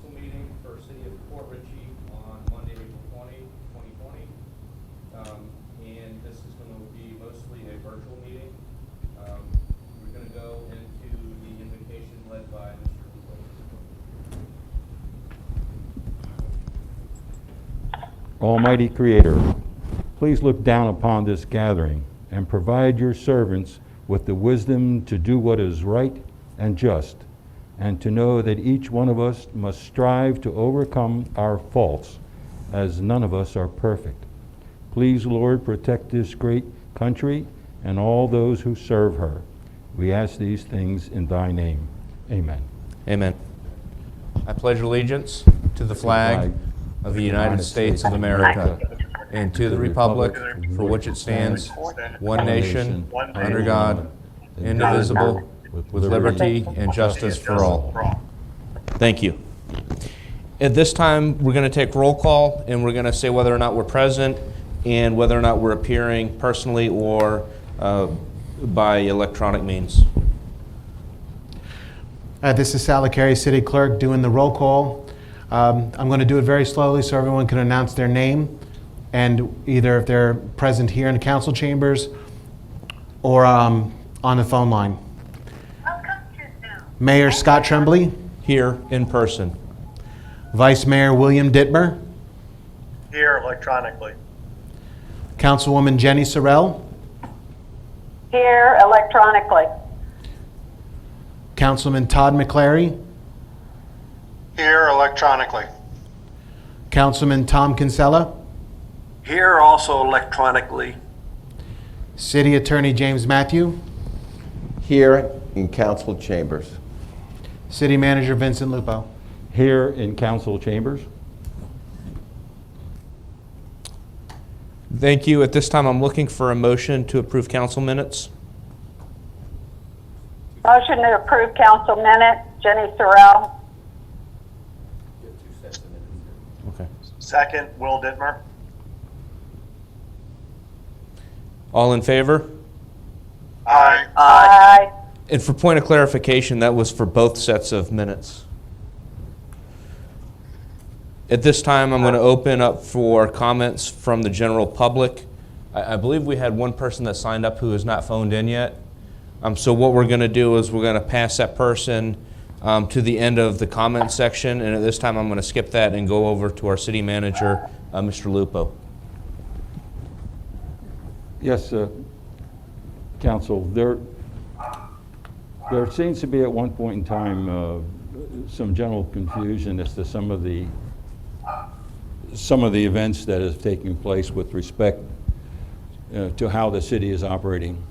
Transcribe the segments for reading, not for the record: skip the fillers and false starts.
council meeting for City of Port Richey on Monday, April 20, 2020. And this is going to be mostly a virtual meeting. We're going to go into the invocation led by Mr. Lupo. Almighty Creator, please look down upon this gathering and provide your servants with the wisdom to do what is right and just, and to know that each one of us must strive to overcome our faults, as none of us are perfect. Please, Lord, protect this great country and all those who serve her. We ask these things in thy name. Amen. Amen. I pledge allegiance to the flag of the United States of America and to the republic for which it stands, one nation, under God, indivisible, with liberty and justice for all. Thank you. At this time, we're going to take roll call, and we're going to say whether or not we're present and whether or not we're appearing personally or by electronic means. This is Sal Licari, City Clerk, doing the roll call. I'm going to do it very slowly so everyone can announce their name, and either if they're present here in the council chambers or on the phone line. Mayor Scott Tremblay. Here in person. Vice Mayor William Dittmer. Here electronically. Councilwoman Jenny Sorrell. Here electronically. Councilman Todd McClary. Here electronically. Councilman Tom Kinsella. Here also electronically. City Attorney James Matthew. Here in council chambers. City Manager Vincent Lupo. Here in council chambers. Thank you. At this time, I'm looking for a motion to approve council minutes. Motion to approve council minutes, Jenny Sorrell. Okay. Second, Will Dittmer. All in favor? Aye. Aye. And for point of clarification, that was for both sets of minutes. At this time, I'm going to open up for comments from the general public. I believe we had one person that signed up who has not phoned in yet. So what we're going to do is we're going to pass that person to the end of the comment section, and at this time I'm going to skip that and go over to our city manager, Mr. Lupo. Yes, Council, there seems to be at one point in time some general confusion as to some of the events that is taking place with respect to how the city is operating.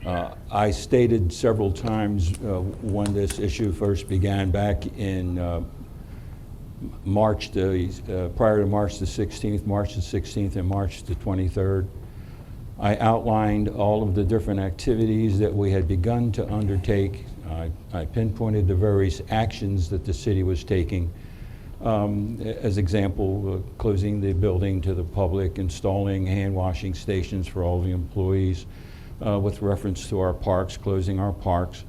I stated several times when this issue first began back in March, prior to March the 16th, March the 16th and March the 23rd. I outlined all of the different activities that we had begun to undertake. I pinpointed the various actions that the city was taking. As example, closing the building to the public, installing hand washing stations for all the employees, with reference to our parks, closing our parks,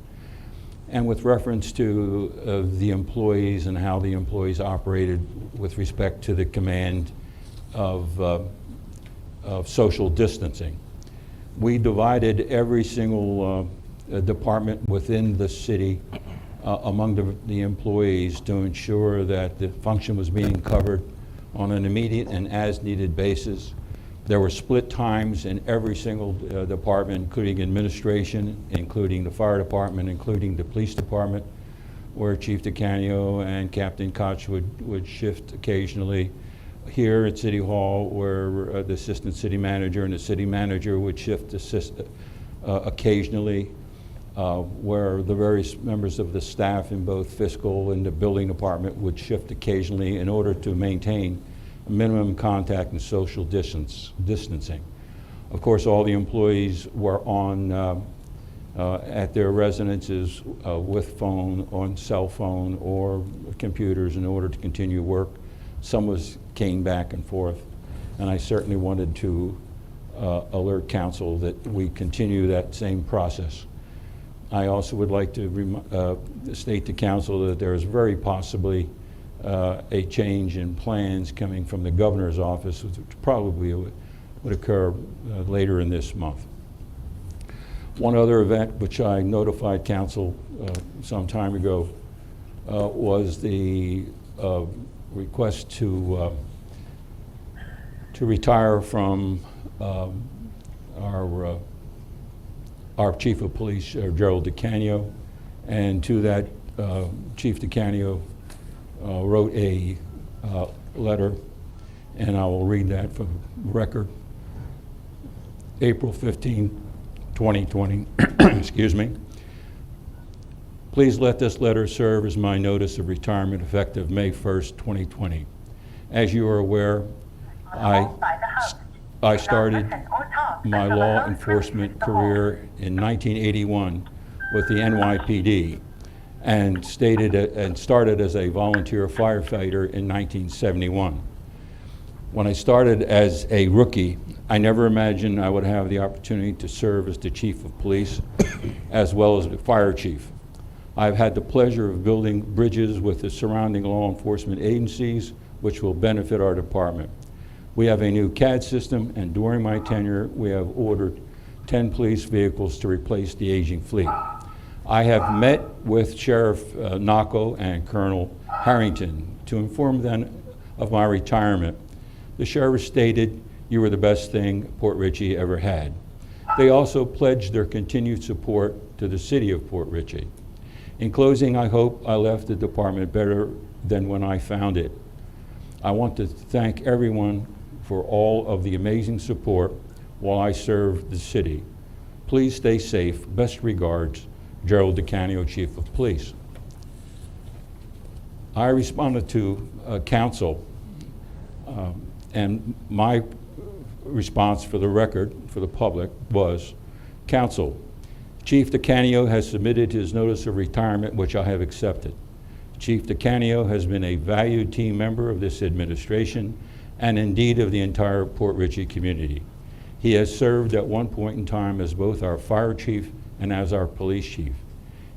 and with reference to the employees and how the employees operated with respect to the command of social distancing. We divided every single department within the city among the employees to ensure that the function was being covered on an immediate and as-needed basis. There were split times in every single department, including administration, including the fire department, including the police department, where Chief DeCanio and Captain Koch would shift occasionally. Here at City Hall, where the assistant city manager and the city manager would shift occasionally, where the various members of the staff in both fiscal and the building department would shift occasionally in order to maintain minimum contact and social distancing. Of course, all the employees were on at their residences with phone, on cell phone or computers in order to continue work. Some came back and forth, and I certainly wanted to alert council that we continue that same process. I also would like to state to council that there is very possibly a change in plans coming from the governor's office, which probably would occur later in this month. One other event which I notified council some time ago was the request to retire from our chief of police, Gerald DeCanio, and to that Chief DeCanio wrote a letter, and I will read that for the record. April 15, 2020, excuse me. Please let this letter serve as my notice of retirement effective May 1st, 2020. As you are aware, I started my law enforcement career in 1981 with the NYPD and started as a volunteer firefighter in 1971. When I started as a rookie, I never imagined I would have the opportunity to serve as the chief of police as well as the fire chief. I've had the pleasure of building bridges with the surrounding law enforcement agencies, which will benefit our department. We have a new CAD system, and during my tenure, we have ordered 10 police vehicles to replace the aging fleet. I have met with Sheriff Nocco and Colonel Harrington to inform them of my retirement. The sheriff stated, "You were the best thing Port Richey ever had." They also pledged their continued support to the city of Port Richey. In closing, I hope I left the department better than when I found it. I want to thank everyone for all of the amazing support while I served the city. Please stay safe. Best regards, Gerald DeCanio, Chief of Police. I responded to council, and my response for the record, for the public, was, Council, Chief DeCanio has submitted his notice of retirement, which I have accepted. Chief DeCanio has been a valued team member of this administration and indeed of the entire Port Richey community. He has served at one point in time as both our fire chief and as our police chief.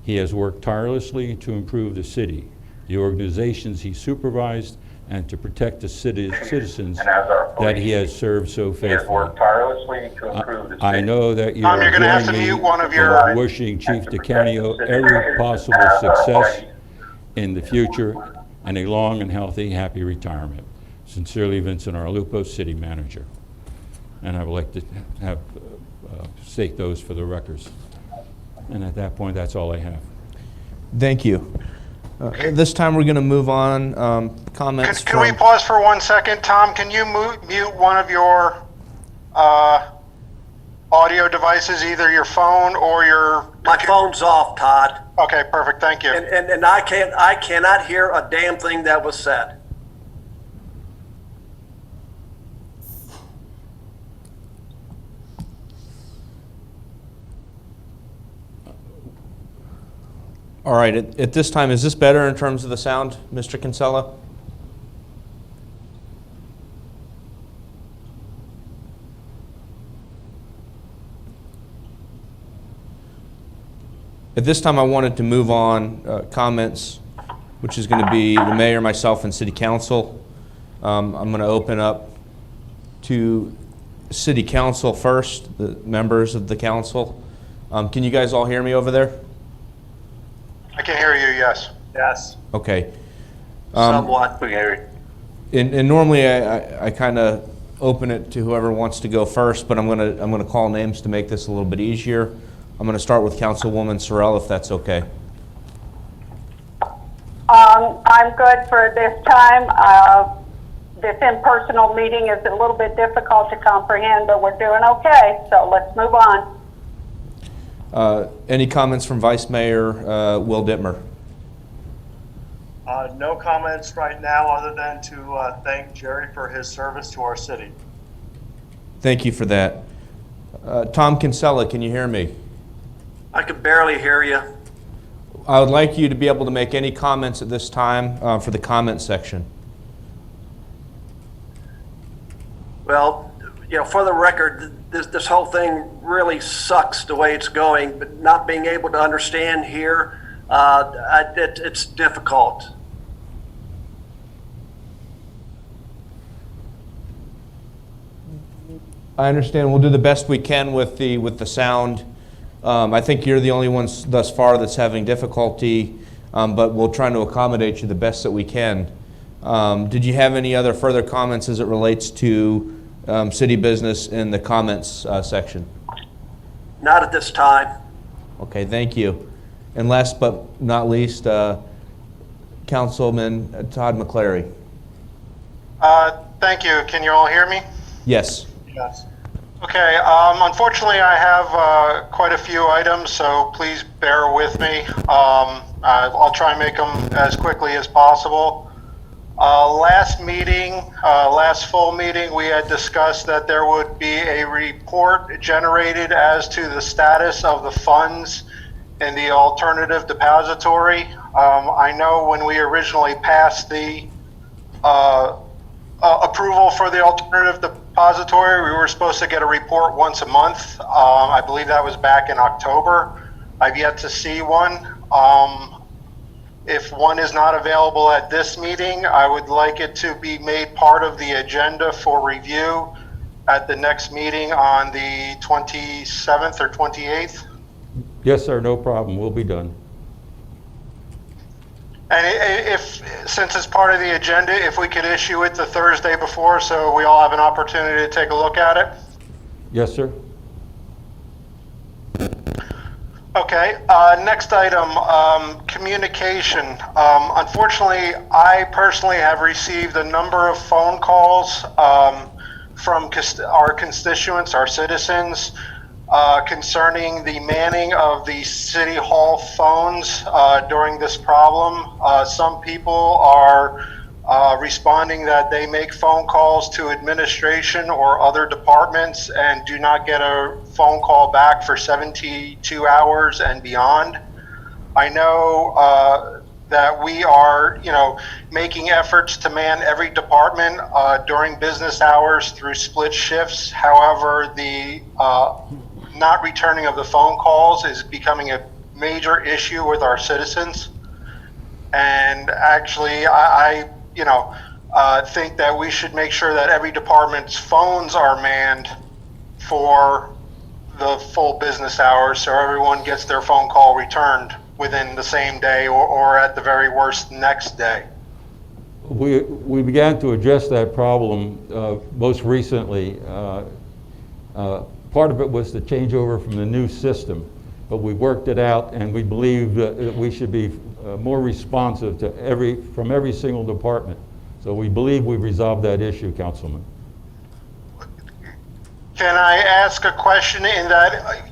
He has worked tirelessly to improve the city, the organizations he supervised, and to protect the citizens that he has served so faithfully. I know that you Tom, are you're gonna have to joining me mute one of your- in wishing Chief DeCanio every possible success in the future and a long and healthy, happy retirement. Sincerely, Vincent Arlupo, City Manager. And I would like to have state those for the records. And at that point, that's all I have. Thank you. This time we're going to move on. Comments Can we from... pause for 1 second? Tom, can you mute one of your audio devices, either your phone or your... My phone's off, Todd, Okay, perfect, thank you. and I cannot hear a damn thing that was said. All right, at this time, is this better in terms of the sound, Mr. Kinsella? At this time, I wanted to move on comments, which is going to be the mayor, myself, and city council. I'm going to open up to city council first, the members of the council. Can you guys all hear me over there? I can hear you, yes. Yes. Okay. Somewhat. And normally I kind of open it to whoever wants to go first, but I'm gonna call names to make this a little bit easier. I'm gonna start with Councilwoman Sorrell, if that's okay. I'm good for this time. This impersonal meeting is a little bit difficult to comprehend, but we're doing okay, so let's move on. Any comments from Vice Mayor Will Dittmer? No comments right now, other than to thank Jerry for his service to our city. Thank you for that. Tom Kinsella, can you hear me? I could barely hear you. I would like you to be able to make any comments at this time for the comment section. Well, for the record, this whole thing really sucks the way it's going, but not being able to understand here, it's difficult. I understand. We'll do the best we can with the sound. I think you're the only ones thus far that's having difficulty, but we'll try to accommodate you the best that we can. Did you have any other further comments as it relates to city business in the comments section? Not at this time. Okay, thank you. And last but not least, Councilman Todd McClary. Thank you. Can you all hear me? Yes. Yes. Okay. Unfortunately, I have quite a few items, so please bear with me. I'll try and make them as quickly as possible. Last full meeting, we had discussed that there would be a report generated as to the status of the funds in the alternative depository. I know when we originally passed the approval for the alternative depository, we were supposed to get a report once a month. I believe that was back in October. I've yet to see one. If one is not available at this meeting, I would like it to be made part of the agenda for review at the next meeting on the 27th or 28th. Yes, sir, no problem. We'll be done. And since it's part of the agenda, if we could issue it the Thursday before so we all have an opportunity to take a look at it. Yes, sir. Okay, next item, communication. Unfortunately, I personally have received a number of phone calls from our constituents, our citizens, concerning the manning of the City Hall phones during this problem. Some people are responding that they make phone calls to administration or other departments and do not get a phone call back for 72 hours and beyond. I know that we are, making efforts to man every department during business hours through split shifts. However, the not returning of the phone calls is becoming a major issue with our citizens. And actually, I think that we should make sure that every department's phones are manned for the full business hours so everyone gets their phone call returned within the same day or at the very worst next day. We began to address that problem most recently. Part of it was the changeover from the new system, but we worked it out, and we believe that we should be more responsive to from every single department. So we believe we've resolved that issue, Councilman. Can I ask a question in that,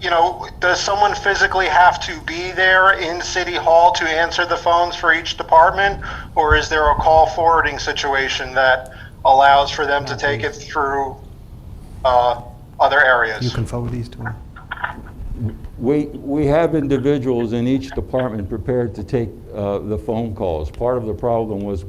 does someone physically have to be there in City Hall to answer the phones for each department? Or is there a call forwarding situation that allows for them to take it through other areas? You can forward these to him. We have individuals in each department prepared to take the phone calls. Part of the problem was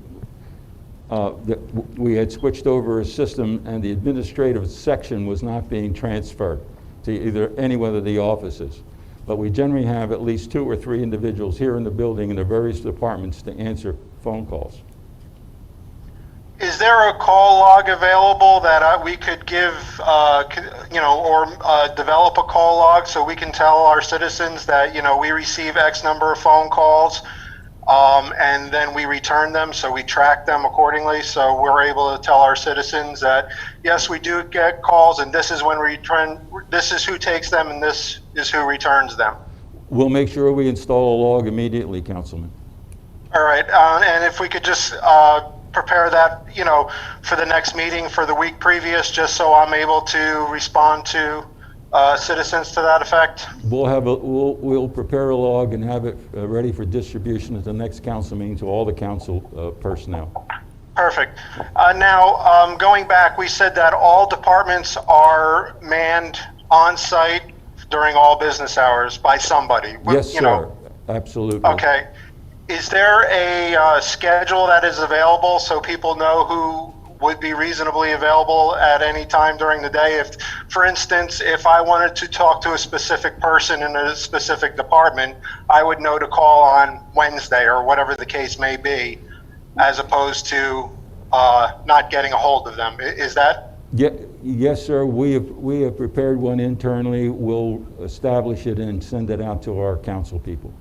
that we had switched over a system and the administrative section was not being transferred to any one of the offices. But we generally have at least 2 or 3 individuals here in the building in the various departments to answer phone calls. Is there a call log available that we could give, or develop a call log so we can tell our citizens that, we receive X number of phone calls, and then we return them, so we track them accordingly, so we're able to tell our citizens that, yes, we do get calls, and this is when we return, this is who takes them, and this is who returns them. We'll make sure we install a log immediately, Councilman. All right, and if we could just prepare that, for the next meeting for the week previous, just so I'm able to respond to citizens to that effect. We'll prepare a log and have it ready for distribution at the next council meeting to all the council personnel. Perfect. Now, going back, we said that all departments are manned on site during all business hours by somebody. Yes, sir. Absolutely. Okay. Is there a schedule that is available so people know who would be reasonably available at any time during the day? If, for instance, if I wanted to talk to a specific person in a specific department, I would know to call on Wednesday or whatever the case may be, as opposed to not getting a hold of them. Is that Yes, sir. We have prepared one internally. We'll establish it and send it out to our council people.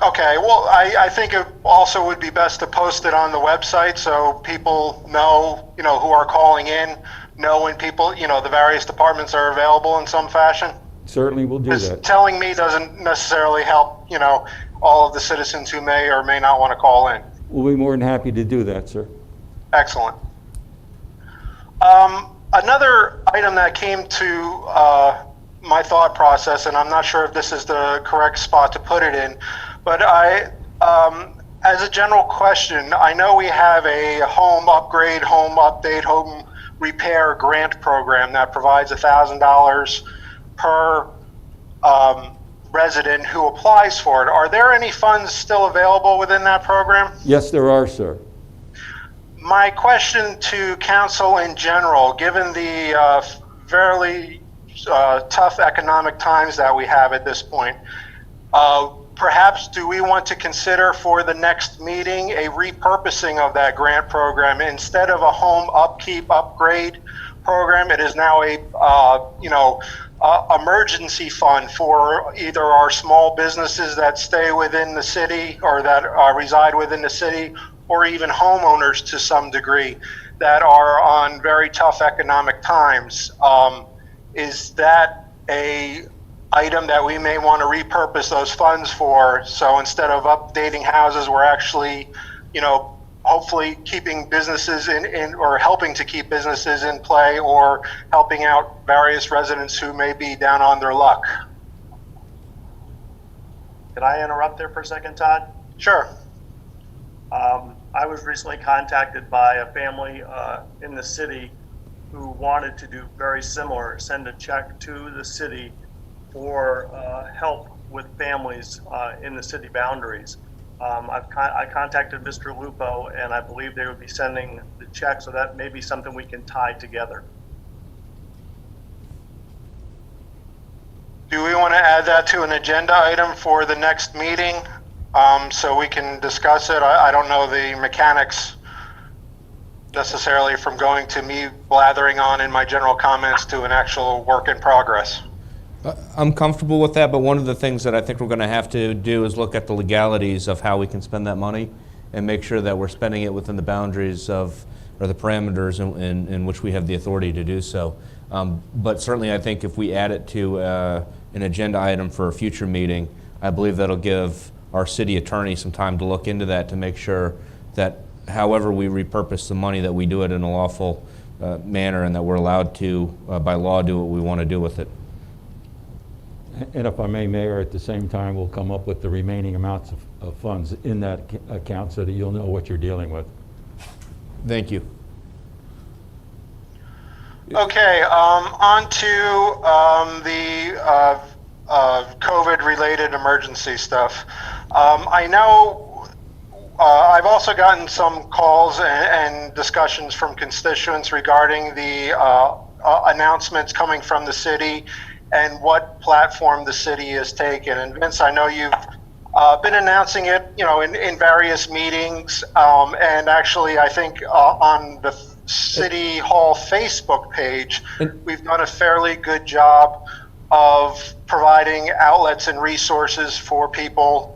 Okay, well, I think it also would be best to post it on the website so people know, who are calling in, know when people, the various departments are available in some fashion. Certainly we'll do Because that. telling me doesn't necessarily help, all of the citizens who may or may not want to call in. We'll be more than happy to do that, sir. Excellent. Another item that came to my thought process, and I'm not sure if this is the correct spot to put it in, but as a general question, I know we have a home upgrade, home update, home repair grant program that provides $1,000 per resident who applies for it. Are there any funds still available within that program? Yes, there are, sir. My question to council in general, given the fairly tough economic times that we have at this point, perhaps do we want to consider for the next meeting a repurposing of that grant program? Instead of a home upkeep upgrade program, it is now a emergency fund for either our small businesses that stay within the city or that reside within the city, or even homeowners to some degree that are on very tough economic times. Is that a item that we may want to repurpose those funds for? So instead of updating houses, we're actually, hopefully keeping businesses in or helping to keep businesses in play, or helping out various residents who may be down on their luck. Can I interrupt there for a second, Todd? Sure. I was recently contacted by a family in the city who wanted to do very similar, send a check to the city for help with families in the city boundaries. I contacted Mr. Lupo, and I believe they would be sending the check, so that may be something we can tie together. Do we want to add that to an agenda item for the next meeting so we can discuss it? I don't know the mechanics necessarily from going to me blathering on in my general comments to an actual work in progress. I'm comfortable with that, but one of the things that I think we're going to have to do is look at the legalities of how we can spend that money and make sure that we're spending it within the boundaries of, or the parameters in which we have the authority to do so. But certainly I think if we add it to an agenda item for a future meeting, I believe that'll give our city attorney some time to look into that to make sure that however we repurpose the money, that we do it in a lawful manner and that we're allowed to, by law, do what we want to do with it. And if I may, Mayor, at the same time, we'll come up with the remaining amounts of funds in that account so that you'll know what you're dealing with. Thank you. Okay, on to the COVID-related emergency stuff. I know I've also gotten some calls and discussions from constituents regarding the announcements coming from the city and what platform the city has taken. And Vince, I know you've been announcing it, in various meetings, and actually, I think on the City Hall Facebook page, we've done a fairly good job of providing outlets and resources for people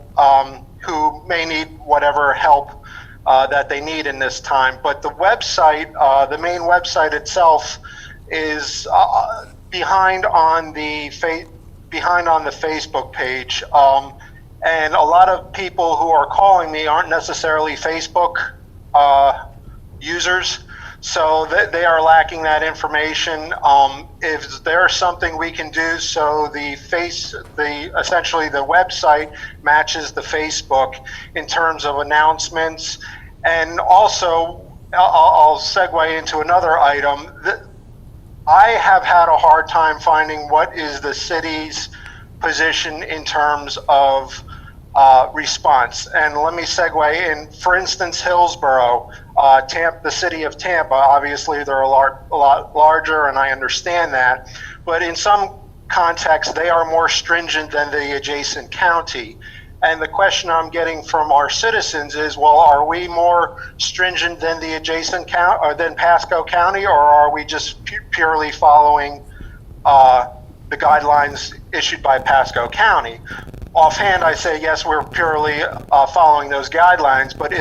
who may need whatever help that they need in this time. But the website, the main website itself, is behind on the Facebook page, and a lot of people who are calling me aren't necessarily Facebook users, so they are lacking that information. If there's something we can do so essentially the website matches the Facebook in terms of announcements, and also I'll segue into another item. I have had a hard time finding what is the city's position in terms of response. And let me segue in, for instance, Hillsborough, the city of Tampa, obviously they're a lot larger, and I understand that. But in some contexts, they are more stringent than the adjacent county. And the question I'm getting from our citizens is, well, are we more stringent than the adjacent county, or than Pasco County, or are we just purely following the guidelines issued by Pasco County? Offhand, I say yes, we're purely following those guidelines. But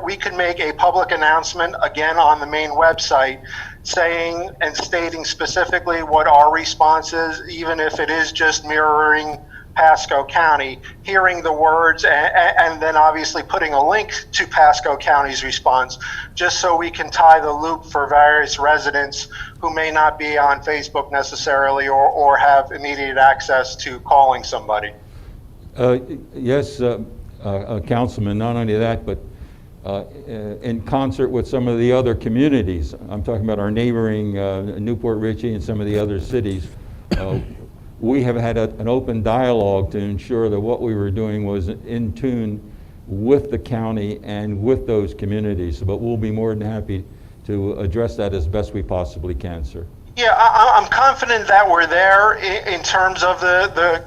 we could make a public announcement again on the main website, saying and stating specifically what our response is, even if it is just mirroring Pasco County, hearing the words, and then obviously putting a link to Pasco County's response, just so we can tie the loop for various residents who may not be on Facebook necessarily, or have immediate access to calling somebody. Yes, Councilman, not only that, but in concert with some of the other communities, I'm talking about our neighboring Newport Richey and some of the other cities, we have had an open dialogue to ensure that what we were doing was in tune with the county and with those communities. But we'll be more than happy to address that as best we possibly can, sir. Yeah, I'm confident that we're there in terms of the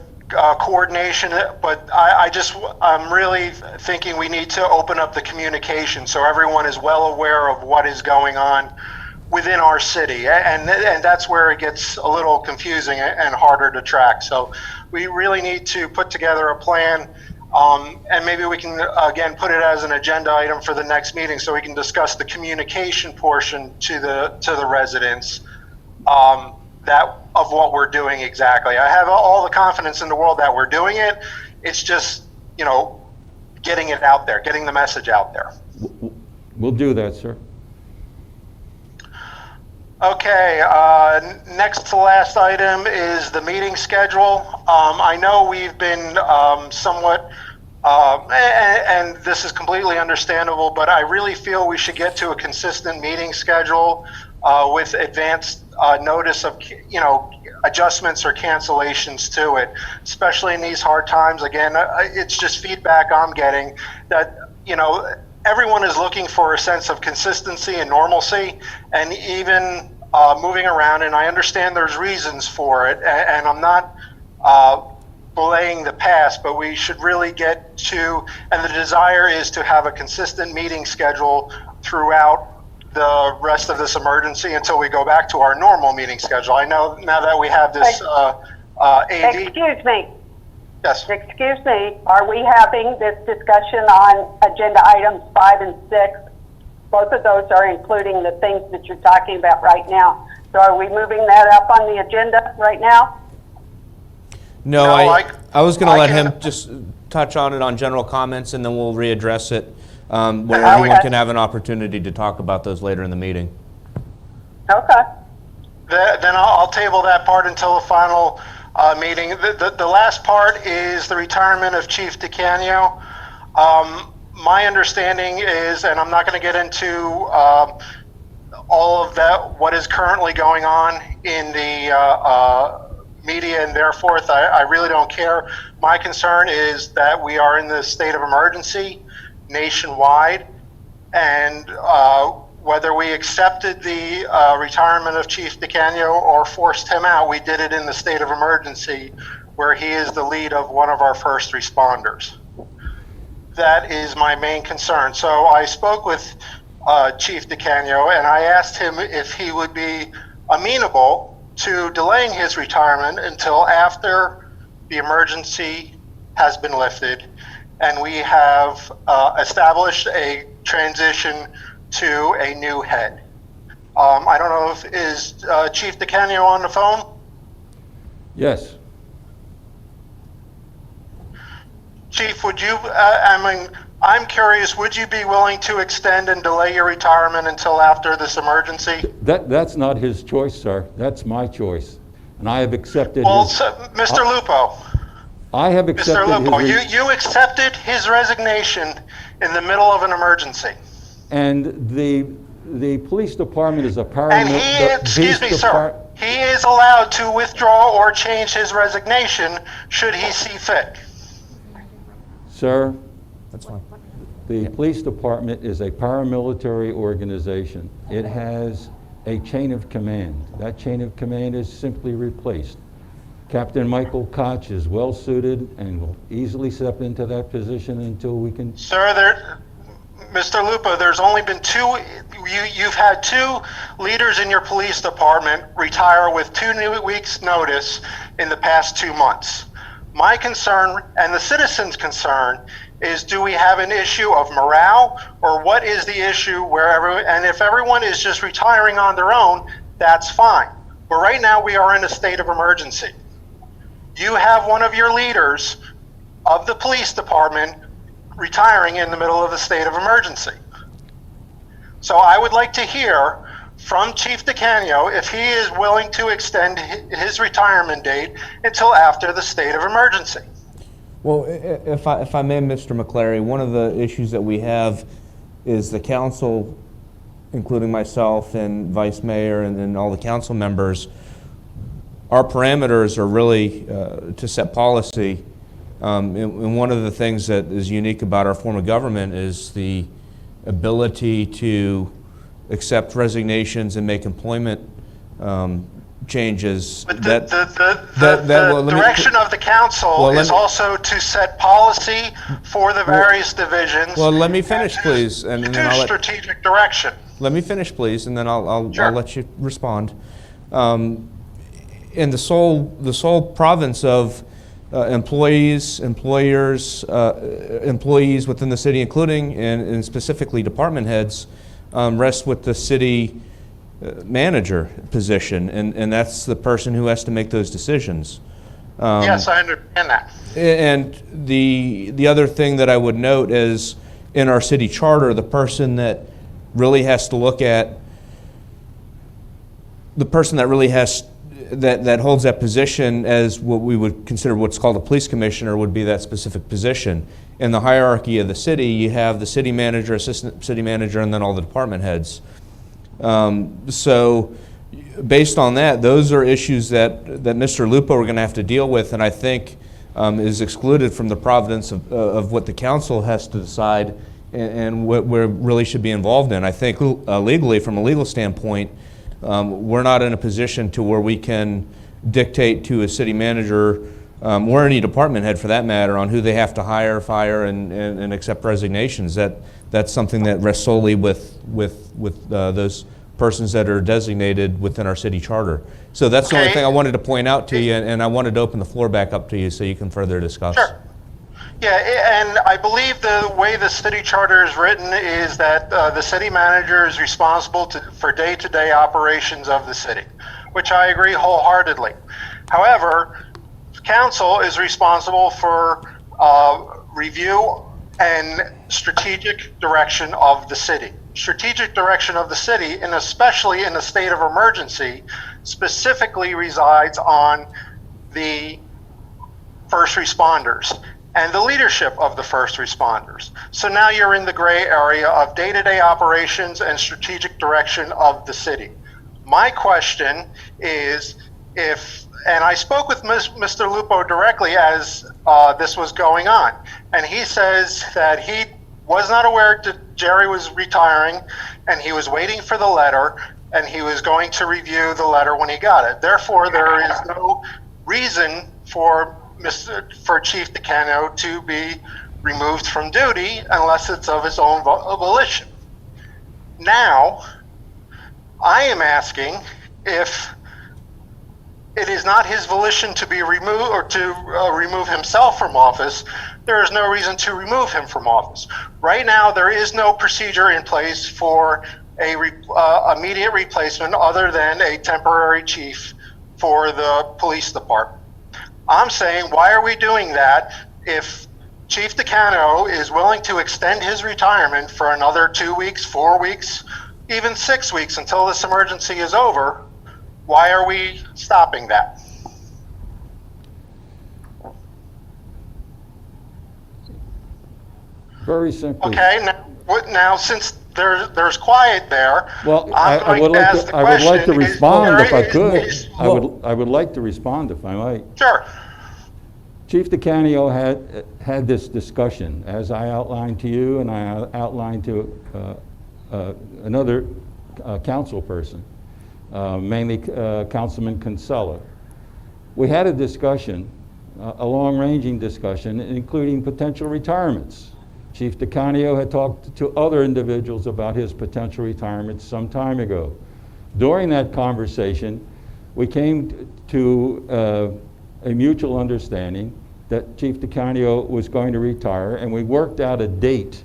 coordination, but I'm really thinking we need to open up the communication so everyone is well aware of what is going on within our city, and that's where it gets a little confusing and harder to track. So we really need to put together a plan, and maybe we can again put it as an agenda item for the next meeting, so we can discuss the communication portion to the residents of what we're doing exactly. I have all the confidence in the world that we're doing it. It's just, getting it out there, getting the message out there. We'll do that, sir. Okay, next to last item is the meeting schedule. I know we've been somewhat, and this is completely understandable, but I really feel we should get to a consistent meeting schedule with advanced notice of, adjustments or cancellations to it, especially in these hard times. Again, it's just feedback I'm getting that, everyone is looking for a sense of consistency and normalcy, and even moving around, and I understand there's reasons for it, and I'm not belaying the past, but we should really get to, and the desire is to have a consistent meeting schedule throughout the rest of this emergency until we go back to our normal meeting schedule. I know now that we have this AD. Excuse me. Yes. Excuse me. Are we having this discussion on agenda items 5 and 6? Both of those are including the things that you're talking about right now. So are we moving that up on the agenda right now? No, No, I was going to I let can- him just touch on it on general comments, and then we'll readdress it where Okay. everyone can have an opportunity to talk about those later in the meeting. Okay. Then I'll table that part until the final meeting. The last part is the retirement of Chief DeCanio. My understanding is, and I'm not going to get into all of that, what is currently going on in the media and therefore I really don't care. My concern is that we are in the state of emergency nationwide, and whether we accepted the retirement of Chief DeCanio or forced him out, we did it in the state of emergency, where he is the lead of one of our first responders. That is my main concern. So I spoke with Chief DeCanio, and I asked him if he would be amenable to delaying his retirement until after the emergency has been lifted, and we have established a transition to a new head. I don't know if is Chief DeCanio on the phone? Yes. Chief, would you, I'm curious, would you be willing to extend and delay your retirement until after this emergency? That's not his choice, sir. That's my choice. And I have accepted Well, his... Mr. Lupo, I have Mr. accepted Lupo, his... you accepted his resignation in the middle of an emergency. And the police department is a And paramilitary... excuse me, sir, he is allowed to withdraw or change his resignation should he see fit. Sir, That's fine. the police department is a paramilitary organization. It has a chain of command. That chain of command is simply replaced. Captain Michael Koch is well-suited and will easily step into that position until we can. Sir, Mr. Lupo, there's only been you've had 2 leaders in your police department retire with 2 weeks' notice in the past 2 months. My concern, and the citizens' concern, is do we have an issue of morale, or what is the issue and if everyone is just retiring on their own, that's fine. But right now we are in a state of emergency. You have one of your leaders of the police department retiring in the middle of a state of emergency. So I would like to hear from Chief DeCanio if he is willing to extend his retirement date until after the state of emergency. Well, if I may, Mr. McCleary, one of the issues that we have is the council, including myself and Vice Mayor and all the council members, our parameters are really to set policy. And one of the things that is unique about our form of government is the ability to accept resignations and make employment changes. But the direction of the council is also to set policy for the various divisions. Well, let me finish, please, and then I'll strategic direction. Let me finish, please, and then I'll let you respond. In the sole province of employees, employers, employees within the city, including and specifically department heads, rests with the city manager position, and that's the person who has to make those decisions. Yes, I understand that. And the other thing that I would note is in our city charter, the person that really has to look at, the person that really has that holds that position as what we would consider what's called a police commissioner would be that specific position. In the hierarchy of the city, you have the city manager, assistant city manager, and then all the department heads. So based on that, those are issues that Mr. Lupo are going to have to deal with, and I think is excluded from the providence of what the council has to decide and what we really should be involved in. I think legally, from a legal standpoint, we're not in a position to where we can dictate to a city manager or any department head for that matter on who they have to hire, fire, and accept resignations. That's something that rests solely with those persons that are designated within our city charter. So that's the only thing I wanted to point out to you, and I wanted to open the floor back up to you so you can further discuss. Sure. Yeah, and I believe the way the city charter is written is that the city manager is responsible for day-to-day operations of the city, which I agree wholeheartedly. However, council is responsible for review and strategic direction of the city. Strategic direction of the city, and especially in a state of emergency, specifically resides on the first responders and the leadership of the first responders. So now you're in the gray area of day-to-day operations and strategic direction of the city. My question is and I spoke with Mr. Lupo directly as this was going on, and he says that he was not aware that Jerry was retiring, and he was waiting for the letter, and he was going to review the letter when he got it. Therefore, there is no reason for Chief DeCanio to be removed from duty unless it's of his own volition. Now, I am asking if it is not his volition to be removed or to remove himself from office, there is no reason to remove him from office. Right now, there is no procedure in place for a immediate replacement other than a temporary chief for the police department. I'm saying, why are we doing that if Chief DeCanio is willing to extend his retirement for another 2 weeks, 4 weeks, even 6 weeks until this emergency is over? Why are we stopping that? Very simply. Okay, now since there's quiet there, Well, I'm I would going to like ask to, the I would like to question, is respond there if I is- could. is- I would like to respond if I might. Sure. Chief DeCanio had this discussion, as I outlined to you and I outlined to another council person, mainly Councilman Kinsella. we had a discussion, a long-ranging discussion, including potential retirements. Chief DeCanio had talked to other individuals about his potential retirement some time ago. During that conversation, we came to a mutual understanding that Chief DeCanio was going to retire, and we worked out a date,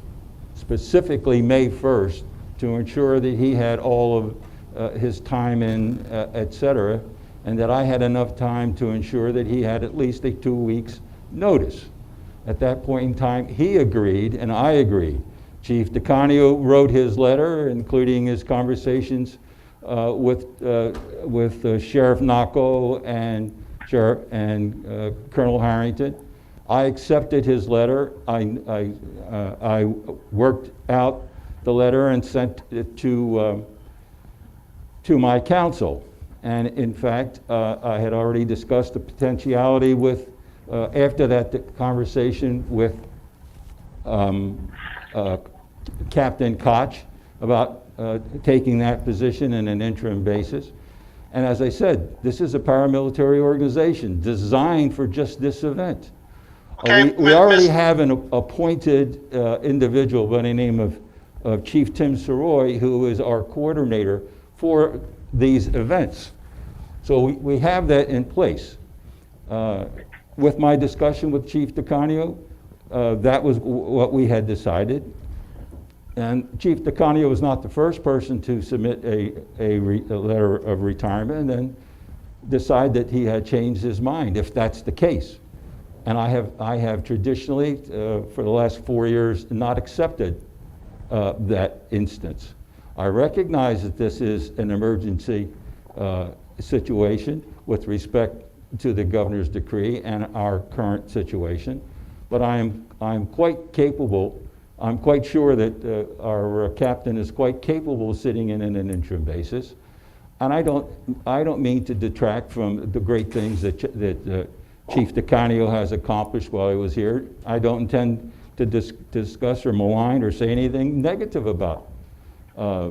specifically May 1st, to ensure that he had all of his time in, et cetera, and that I had enough time to ensure that he had at least a 2 weeks notice. At that point in time, he agreed and I agreed. Chief DeCanio wrote his letter, including his conversations with Sheriff Nacco and Colonel Harrington. I accepted his letter. I worked out the letter and sent it to my counsel. And in fact, I had already discussed the potentiality with, after that conversation with Captain Koch about taking that position in an interim basis. And as I said, this is a paramilitary organization designed for just this event. Okay, We already have an appointed individual by the name of Chief Tim Soroy, who is our coordinator for these events. So we have that in place. With my discussion with Chief DeCanio, that was what we had decided. And Chief DeCanio was not the first person to submit a letter of retirement and then decide that he had changed his mind, if that's the case. And I have traditionally, for the last 4 years, not accepted that instance. I recognize that this is an emergency situation with respect to the governor's decree and our current situation, but I'm quite capable. I'm quite sure that our captain is quite capable of sitting in an interim basis, and I don't mean to detract from the great things that Chief DeCanio has accomplished while he was here. I don't intend to discuss or malign or say anything negative about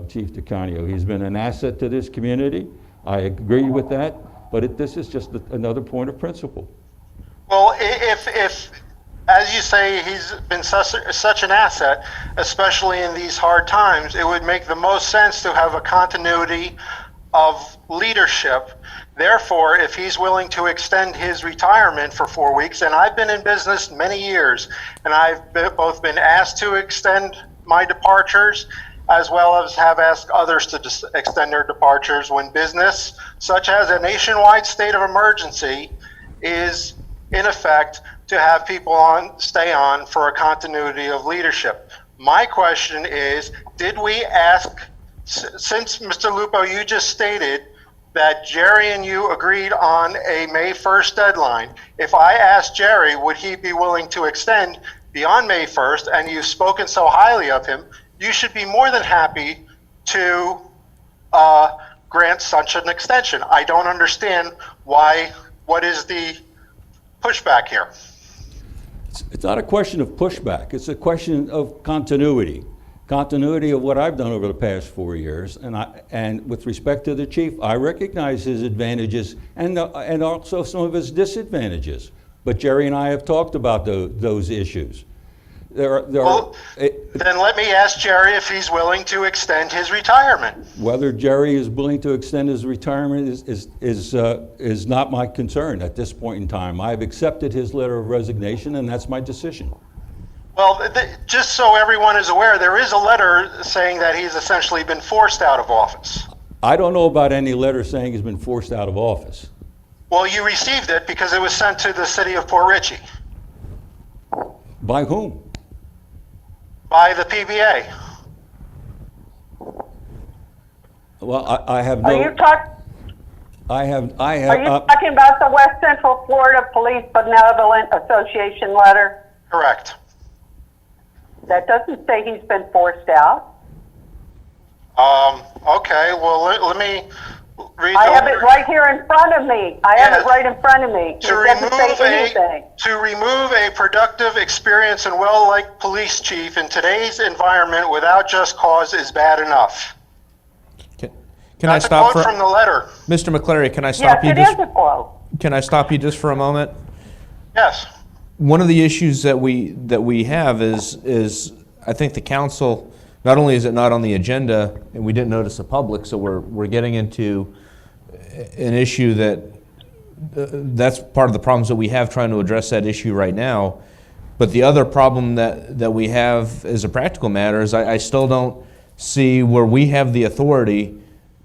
Chief DeCanio. He's been an asset to this community. I agree with that, but this is just another point of principle. Well, if as you say, he's been such an asset, especially in these hard times, it would make the most sense to have a continuity of leadership. Therefore, if he's willing to extend his retirement for 4 weeks, and I've been in business many years, and I've both been asked to extend my departures, as well as have asked others to extend their departures when business, such as a nationwide state of emergency, is in effect to have people stay on for a continuity of leadership. My question is, did we ask, since Mr. Lupo, you just stated that Jerry and you agreed on a May 1st deadline. If I asked Jerry, would he be willing to extend beyond May 1st, and you've spoken so highly of him, you should be more than happy to grant such an extension. I don't understand what is the pushback here? It's not a question of pushback. It's a question of continuity. Continuity of what I've done over the past 4 years. And with respect to the chief, I recognize his advantages and also some of his disadvantages. But Jerry and I have talked about those issues. Then let me ask Jerry if he's willing to extend his retirement. Whether Jerry is willing to extend his retirement is not my concern at this point in time. I've accepted his letter of resignation, and that's my decision. Well, just so everyone is aware, there is a letter saying that he's essentially been forced out of office. I don't know about any letter saying he's been forced out of office. Well, you received it because it was sent to the city of Port Richey. By whom? By the PBA. Well, I have no. Are you talking? I have. Are you talking about the West Central Florida Police Benevolent Association letter? Correct. That doesn't say he's been forced out. Okay, well, let me read I have it right here in front of me. I have it right in front of me. It doesn't say anything. To remove a productive, experienced, and well-liked police chief in today's environment without just cause is bad enough. Can I That's stop a quote from the letter. Mr. McCleary, can I stop Yes, you it just is a quote. can I stop you just for a moment? Yes. One of the issues that we have is I think the council, not only is it not on the agenda, and we didn't notice the public, so we're getting into an issue that's part of the problems that we have trying to address that issue right now. But the other problem that we have as a practical matter is I still don't see where we have the authority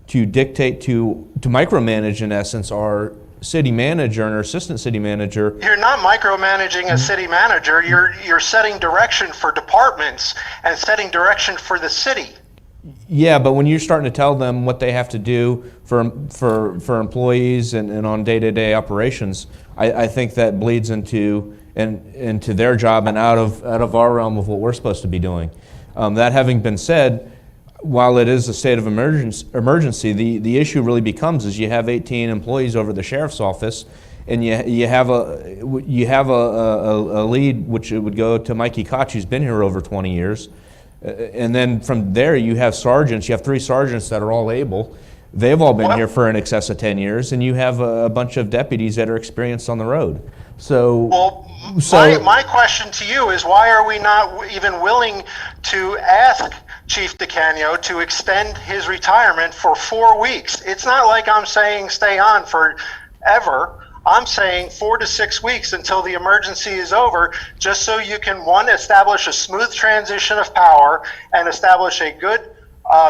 to dictate, to micromanage, in essence, our city manager and our assistant city manager. You're not micromanaging a city manager. You're setting direction for departments and setting direction for the city. Yeah, but when you're starting to tell them what they have to do for employees and on day-to-day operations, I think that bleeds into their job and out of our realm of what we're supposed to be doing. That having been said, while it is a state of emergency, the issue really becomes is you have 18 employees over the sheriff's office, and you have a lead, which it would go to Mikey Koch, who's been here over 20 years. And then from there, you have sergeants. You have 3 sergeants that are all able. They've all been here for in excess of 10 years, and you have a bunch of deputies that are experienced on the road. My question to you is, why are we not even willing to ask Chief DeCanio to extend his retirement for 4 weeks? It's not like I'm saying stay on forever. I'm saying 4 to 6 weeks until the emergency is over, just so you can, one, establish a smooth transition of power and establish a good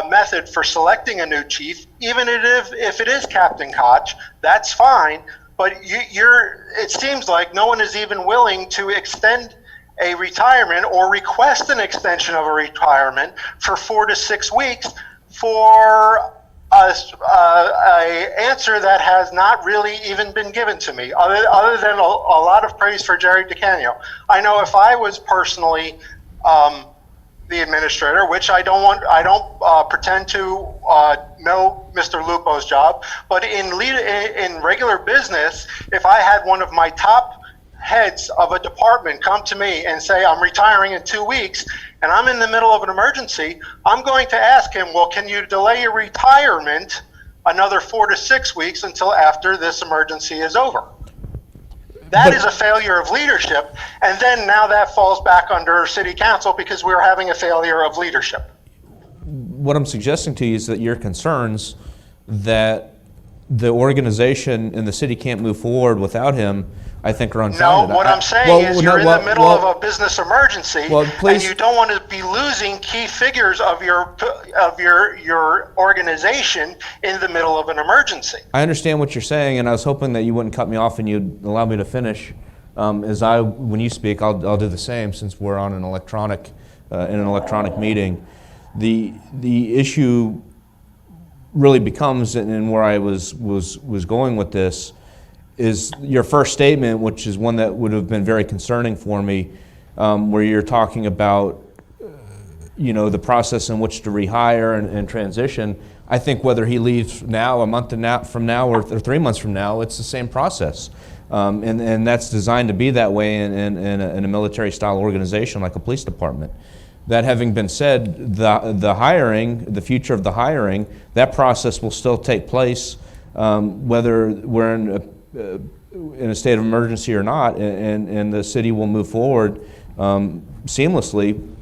method for selecting a new chief. Even if it is Captain Koch, that's fine. But it seems like no one is even willing to extend a retirement or request an extension of a retirement for 4 to 6 weeks for a answer that has not really even been given to me, other than a lot of praise for Jerry DeCanio. I know if I was personally the administrator, which I don't pretend to know Mr. Lupo's job, but in regular business, if I had one of my top heads of a department come to me and say, I'm retiring in 2 weeks, and I'm in the middle of an emergency, I'm going to ask him, well, can you delay your retirement another 4 to 6 weeks until after this emergency is over? That is a failure of leadership, and then now that falls back under city council because we're having a failure of leadership. What I'm suggesting to you is that your concerns that the organization and the city can't move forward without him, I think, are unfounded. No, what I'm saying is you're in the middle of a business emergency, and you don't want to be losing key figures of your organization in the middle of an emergency. I understand what you're saying, and I was hoping that you wouldn't cut me off and you'd allow me to finish. When you speak, I'll do the same, since we're on an electronic meeting. The issue really becomes, and where I was going with this, is your first statement, which is one that would have been very concerning for me, where you're talking about the process in which to rehire and transition. I think whether he leaves now, a month from now, or 3 months from now, it's the same process. And that's designed to be that way in a military-style organization like a police department. That having been said, the future of the hiring, that process will still take place, whether we're in a state of emergency or not, and the city will move forward seamlessly,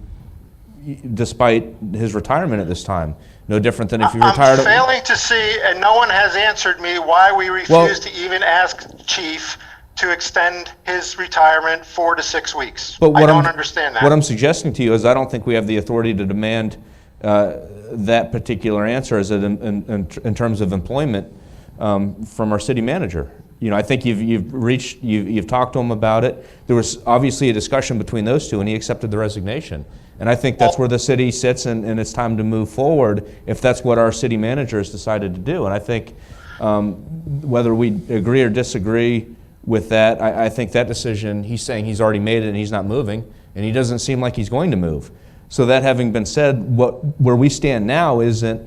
despite his retirement at this time. No different than if you retired. I'm failing to see, and no one has answered me, why we refuse to even ask Chief to extend his retirement 4 to 6 weeks. But I don't understand that. What I'm suggesting to you is I don't think we have the authority to demand that particular answer in terms of employment from our city manager. I think you've talked to him about it. There was obviously a discussion between those two, and he accepted the resignation. And I think that's where the city sits, and it's time to move forward if that's what our city manager has decided to do. And I think whether we agree or disagree with that, I think that decision, he's saying he's already made it and he's not moving, and he doesn't seem like he's going to move. So that having been said, where we stand now isn't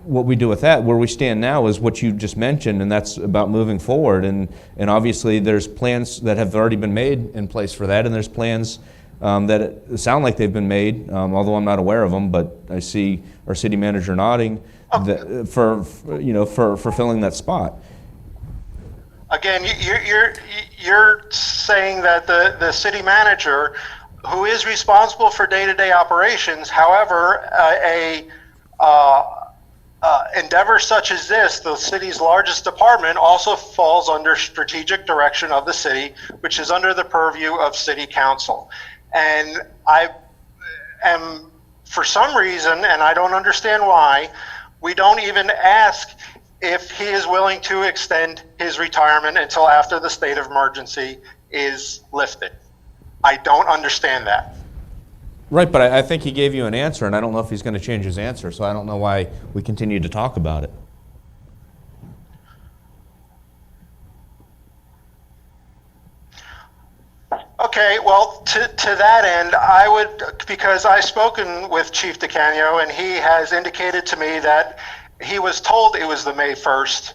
what we do with that. Where we stand now is what you just mentioned, and that's about moving forward. And obviously there's plans that have already been made in place for that, and there's plans that sound like they've been made, although I'm not aware of them, but I see our city manager nodding for filling that spot. Again, you're saying that the city manager, who is responsible for day-to-day operations, however, endeavor such as this, the city's largest department, also falls under strategic direction of the city, which is under the purview of city council. And I am, for some reason, and I don't understand why, we don't even ask if he is willing to extend his retirement until after the state of emergency is lifted. I don't understand that. Right, but I think he gave you an answer, and I don't know if he's going to change his answer, so I don't know why we continue to talk about it. Okay, well, to that end, I would, because I've spoken with Chief DeCanio, and he has indicated to me that he was told it was the May 1st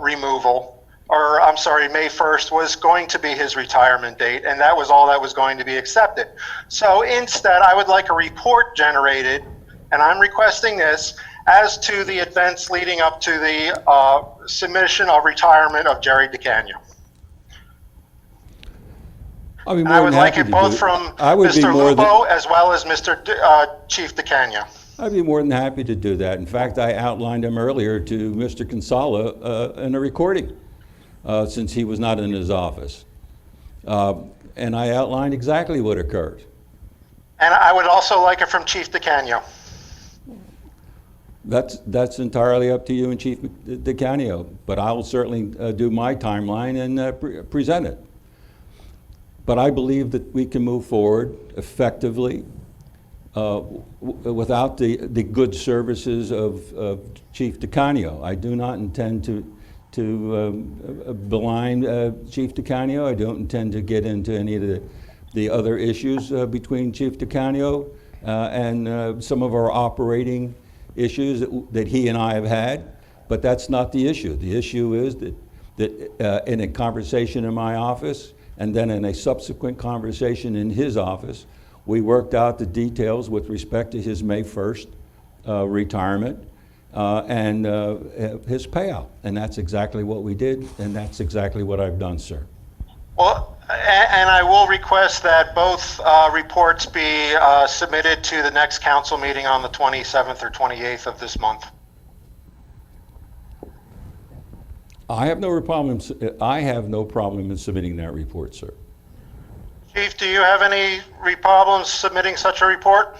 removal, or I'm sorry, May 1st was going to be his retirement date, and that was all that was going to be accepted. So instead, I would like a report generated, and I'm requesting this, as to the events leading up to the submission of retirement of Jerry DeCanio. And I would like it both from Mr. Lubo as well as Mr. Chief DeCanio. I'd be more than happy to do that. In fact, I outlined him earlier to Mr. Kinsella in a recording, since he was not in his office. And I outlined exactly what occurred. And I would also like it from Chief DeCanio. That's entirely up to you and Chief DeCanio, but I will certainly do my timeline and present it. But I believe that we can move forward effectively without the good services of Chief DeCanio. I do not intend to beline Chief DeCanio. I don't intend to get into any of the other issues between Chief DeCanio and some of our operating issues that he and I have had. But that's not the issue. The issue is that in a conversation in my office, and then in a subsequent conversation in his office, we worked out the details with respect to his May 1st retirement and his payout. And that's exactly what we did, and that's exactly what I've done, sir. Well, and I will request that both reports be submitted to the next council meeting on the 27th or 28th of this month. I have no problem in submitting that report, sir. Chief, do you have any problems submitting such a report?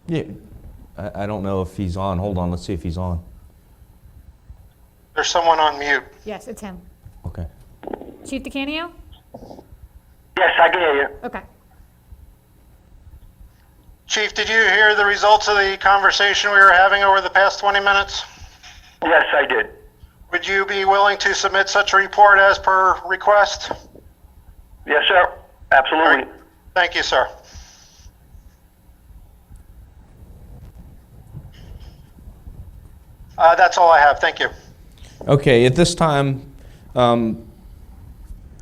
Yeah, I don't know if he's on. Hold on, let's see if he's on. There's someone on mute. Yes, it's him. Okay. Chief DeCanio? Yes, I can hear you. Okay. Chief, did you hear the results of the conversation we were having over the past 20 minutes? Yes, I did. Would you be willing to submit such a report as per request? Yes, sir. Absolutely. Thank you, sir. That's all I have. Thank you. Okay, at this time,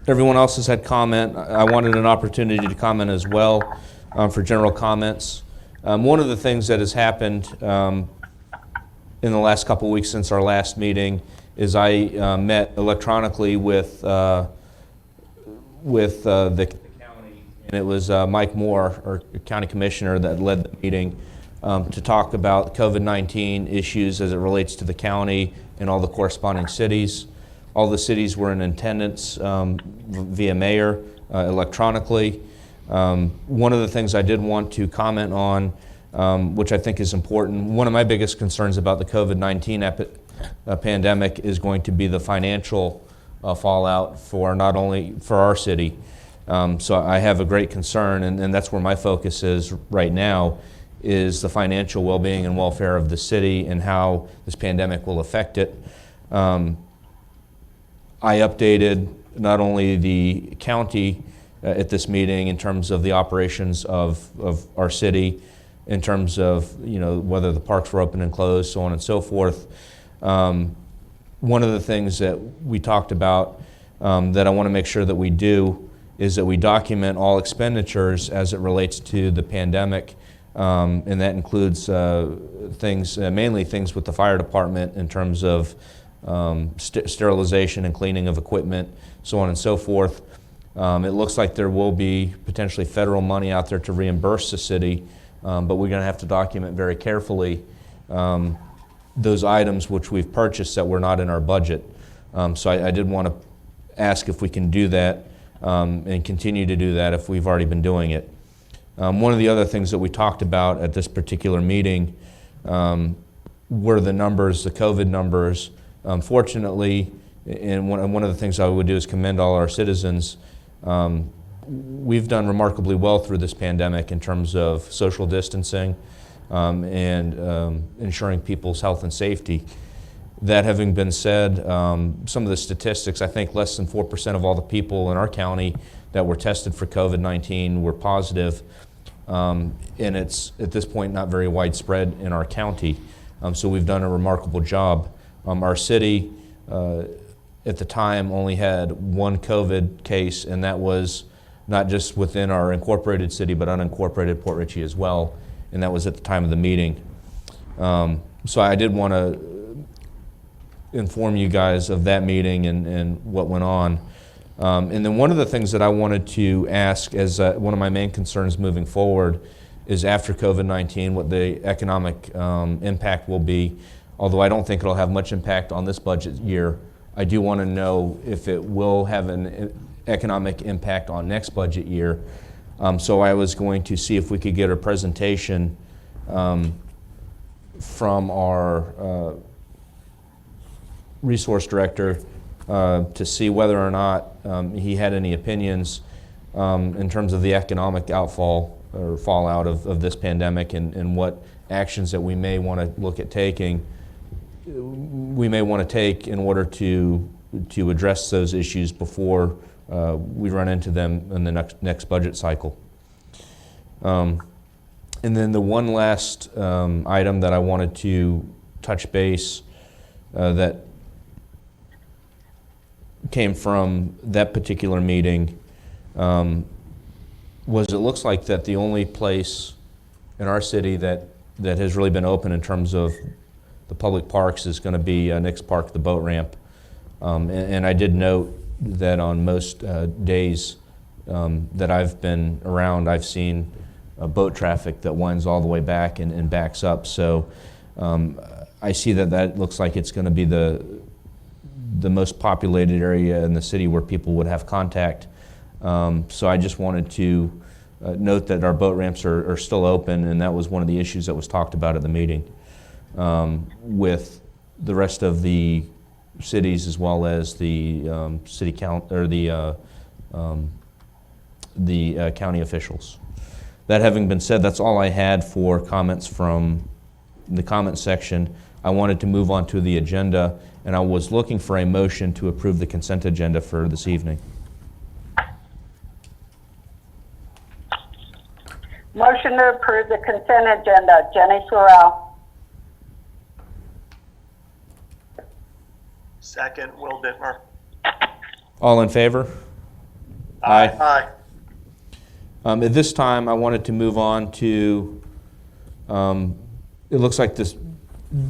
everyone else has had comment. I wanted an opportunity to comment as well for general comments. One of the things that has happened in the last couple of weeks since our last meeting is I met electronically with the county, and it was Mike Moore, our county commissioner, that led the meeting to talk about COVID-19 issues as it relates to the county and all the corresponding cities. All the cities were in attendance via mayor electronically. One of the things I did want to comment on, which I think is important, one of my biggest concerns about the COVID-19 pandemic is going to be the financial fallout for not only for our city. So I have a great concern, and that's where my focus is right now, is the financial well-being and welfare of the city and how this pandemic will affect it. I updated not only the county at this meeting in terms of the operations of our city, in terms of whether the parks were open and closed, so on and so forth. One of the things that we talked about that I want to make sure that we do is that we document all expenditures as it relates to the pandemic and that includes things, mainly things with the fire department in terms of sterilization and cleaning of equipment, so on and so forth. It looks like there will be potentially federal money out there to reimburse the city, but we're going to have to document very carefully those items which we've purchased that were not in our budget. So I did want to ask if we can do that and continue to do that if we've already been doing it. One of the other things that we talked about at this particular meeting were the numbers, the COVID numbers. Fortunately, and one of the things I would do is commend all our citizens. We've done remarkably well through this pandemic in terms of social distancing and ensuring people's health and safety. That having been said, some of the statistics, I think less than 4% of all the people in our county that were tested for COVID-19 were positive, and it's at this point not very widespread in our county. So we've done a remarkable job. Our city at the time only had one COVID case, and that was not just within our incorporated city, but unincorporated Port Richey as well, and that was at the time of the meeting. So I did want to inform you guys of that meeting and what went on. And then one of the things that I wanted to ask as one of my main concerns moving forward is after COVID-19, what the economic impact will be. Although I don't think it'll have much impact on this budget year, I do want to know if it will have an economic impact on next budget year. So I was going to see if we could get a presentation from our resource director to see whether or not he had any opinions in terms of the economic outfall or fallout of this pandemic and what actions that we may want to look at taking. We may want to take in order to address those issues before we run into them in the next budget cycle. And then the one last item that I wanted to touch base that came from that particular meeting was it looks like that the only place in our city that has really been open in terms of the public parks is going to be Nick's Park, the boat ramp. And I did note that on most days that I've been around, I've seen boat traffic that winds all the way back and backs up. So I see that looks like it's going to be the most populated area in the city where people would have contact. So I just wanted to note that our boat ramps are still open, and that was one of the issues that was talked about at the meeting with the rest of the cities as well as the city count or the county officials. That having been said, that's all I had for comments from the comment section. I wanted to move on to the agenda, and I was looking for a motion to approve the consent agenda for this evening. Motion to approve the consent agenda. Jenny Sorrell. Second, Will Dittmer. All in favor? Aye. At this time, I wanted to move on to, it looks like this,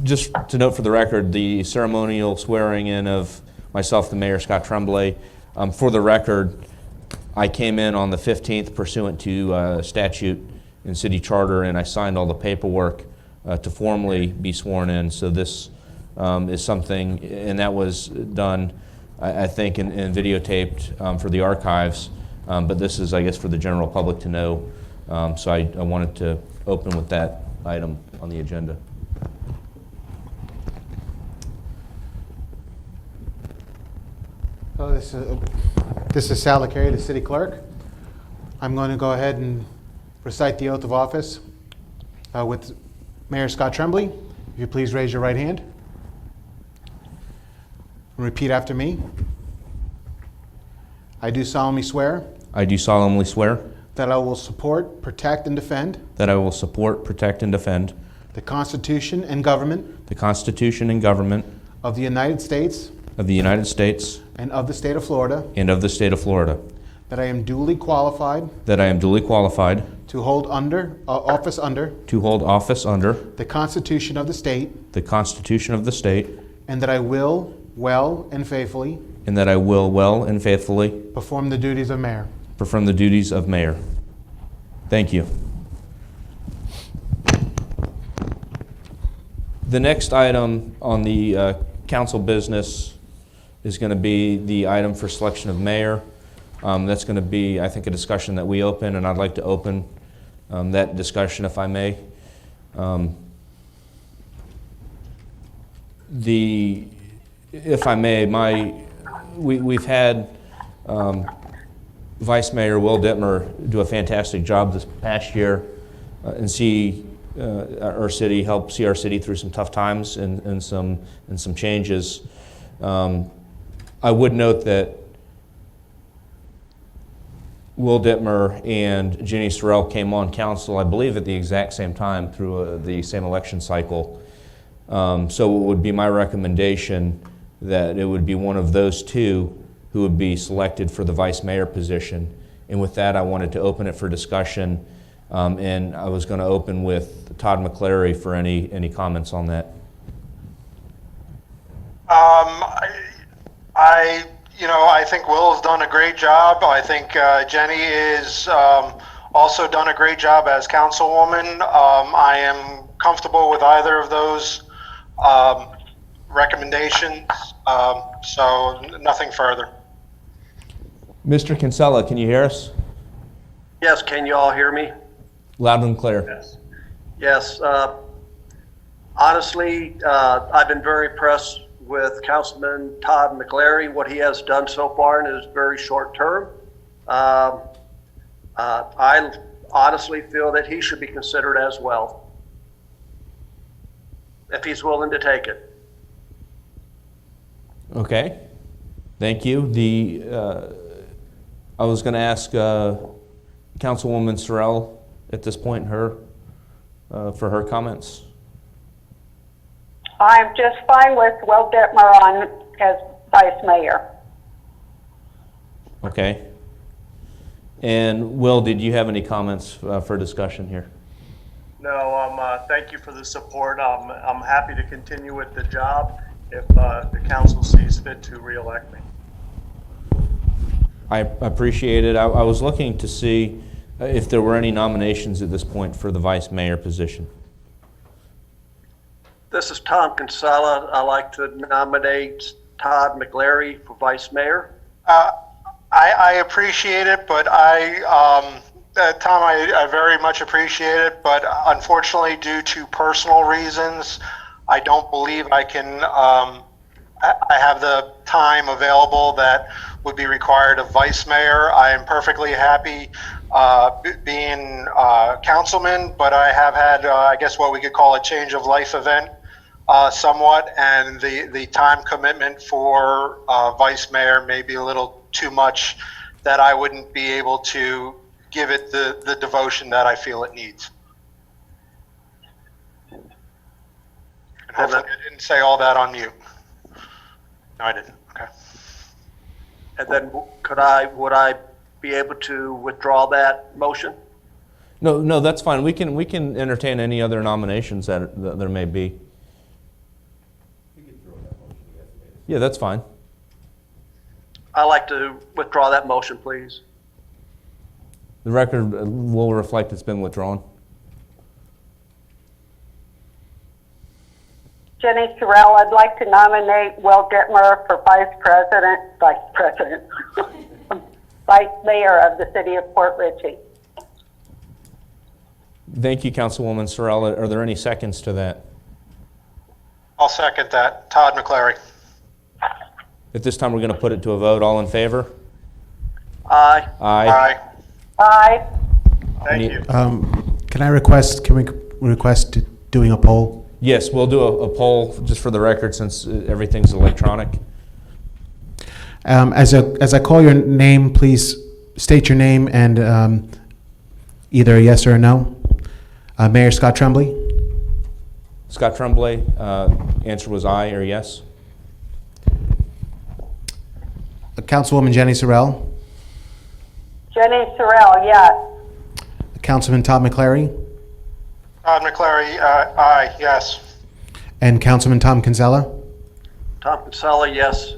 just to note for the record, the ceremonial swearing in of myself, the Mayor, Scott Tremblay. For the record, I came in on the 15th pursuant to statute and city charter, and I signed all the paperwork to formally be sworn in. So this is something, and that was done, I think, and videotaped for the archives. But this is, I guess, for the general public to know. So I wanted to open with that item on the agenda. So this is Sal LaCarrie, the city clerk. I'm going to go ahead and recite the oath of office with Mayor Scott Tremblay. If you please raise your right hand and repeat after me. I do solemnly swear I do solemnly swear that I will support, protect, and defend that I will support, protect, and defend the Constitution and government the Constitution and government of the United States of the United States and of the state of Florida, and of the state of Florida, that I am duly qualified that I am duly qualified to hold office under to hold office under the Constitution of the state, the Constitution of the state, and that I will well and faithfully and that I will well and faithfully perform the duties of mayor. perform the duties of mayor. Thank you. The next item on the council business is going to be the item for selection of mayor. That's going to be, I think, a discussion that we open, and I'd like to open that discussion if I may. If I may, we've had Vice Mayor Will Dittmer do a fantastic job this past year and see our city, help see our city through some tough times and some changes. I would note that Will Dittmer and Jenny Sorrell came on council, I believe, at the exact same time through the same election cycle. So it would be my recommendation that it would be one of those two who would be selected for the vice mayor position. And with that, I wanted to open it for discussion. And I was going to open with Todd McClary for any comments on that. I think Will has done a great job. I think Jenny is also done a great job as councilwoman. I am comfortable with either of those recommendations, so nothing further. Mr. Kinsella, can you hear us? Yes, can you all hear me? Loud and clear. Yes. Honestly, I've been very impressed with Councilman Todd McClary, what he has done so far in his very short term. I honestly feel that he should be considered as well, if he's willing to take it. Okay, thank you. I was going to ask Councilwoman Sorrell at this point for her comments. I'm just fine with Will Dittmer on as vice mayor. Okay. And Will, did you have any comments for discussion here? No, thank you for the support. I'm happy to continue with the job if the council sees fit to re-elect me. I appreciate it. I was looking to see if there were any nominations at this point for the vice mayor position. This is Tom Kinsella. I'd like to nominate Todd McClary for vice mayor. I appreciate it, but Tom, I very much appreciate it, but unfortunately, due to personal reasons, I don't believe I can. I have the time available that would be required of vice mayor. I am perfectly happy being councilman, but I have had, I guess, what we could call a change of life event. Somewhat, and the time commitment for vice mayor may be a little too much, that I wouldn't be able to give it the devotion that I feel it needs. And hopefully I didn't say all that on mute. No, I didn't. Okay. And then would I be able to withdraw that motion? No, that's fine. We can entertain any other nominations that there may be. Yeah, that's fine. I'd like to withdraw that motion, please. The record will reflect it's been withdrawn. Jenny Sorrell, I'd like to nominate Will Dittmer for vice mayor of the city of Port Richey. Thank you, Councilwoman Sorrell. Are there any seconds to that? I'll second that. Todd McClary. At this time, we're going to put it to a vote. All in favor? Aye. Aye. Aye. Thank you. Can we request doing a poll? Yes, we'll do a poll just for the record since everything's electronic. As I call your name, please state your name and either a yes or a no. Mayor Scott Tremblay? Scott Tremblay, answer was aye or yes. Councilwoman Jenny Sorrell? Jenny Sorrell, yes. Councilman Todd McClary, Todd McClary, aye, yes. and Councilman Tom Kinsella. Tom Casella, yes.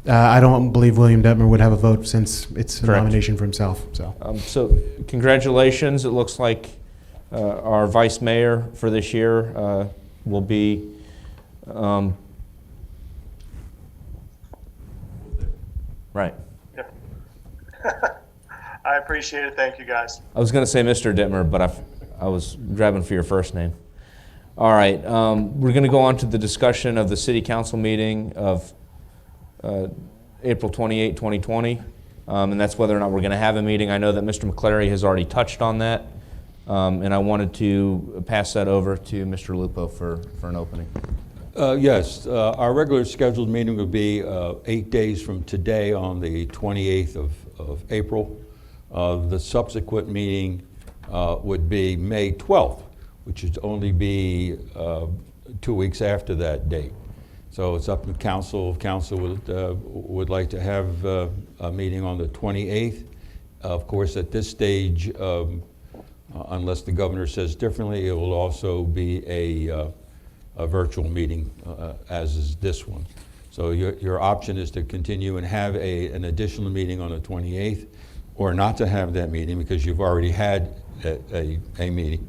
I don't believe William Detmer would have a vote since it's a Correct. nomination for himself, so. So congratulations. It looks like our vice mayor for this year will be right. I appreciate it. Thank you, guys. I was going to say Mr. Dittmer, but I was grabbing for your first name. All right, we're going to go on to the discussion of the city council meeting of April 28, 2020, and that's whether or not we're going to have a meeting. I know that Mr. McClary has already touched on that, and I wanted to pass that over to Mr. Lupo for an opening. Yes, our regular scheduled meeting will be 8 days from today on the 28th of April. The subsequent meeting would be May 12th, which would only be 2 weeks after that date. So it's up to council. If council would like to have a meeting on the 28th. Of course, at this stage, unless the governor says differently, it will also be a virtual meeting, as is this one. So your option is to continue and have an additional meeting on the 28th, or not to have that meeting because you've already had a meeting,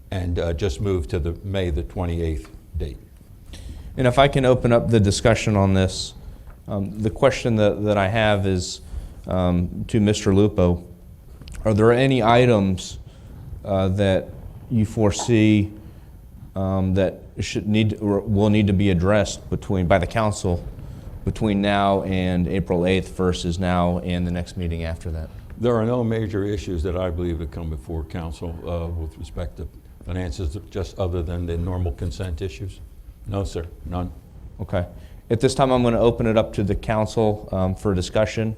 and just move to the May the 28th date. And if I can open up the discussion on this, the question that I have is to Mr. Lupo. Are there any items that you foresee that will need to be addressed by the council between now and April 8th versus now and the next meeting after that? There are no major issues that I believe that come before council with respect to finances, just other than the normal consent issues. No, sir, none. Okay. At this time, I'm going to open it up to the council for discussion.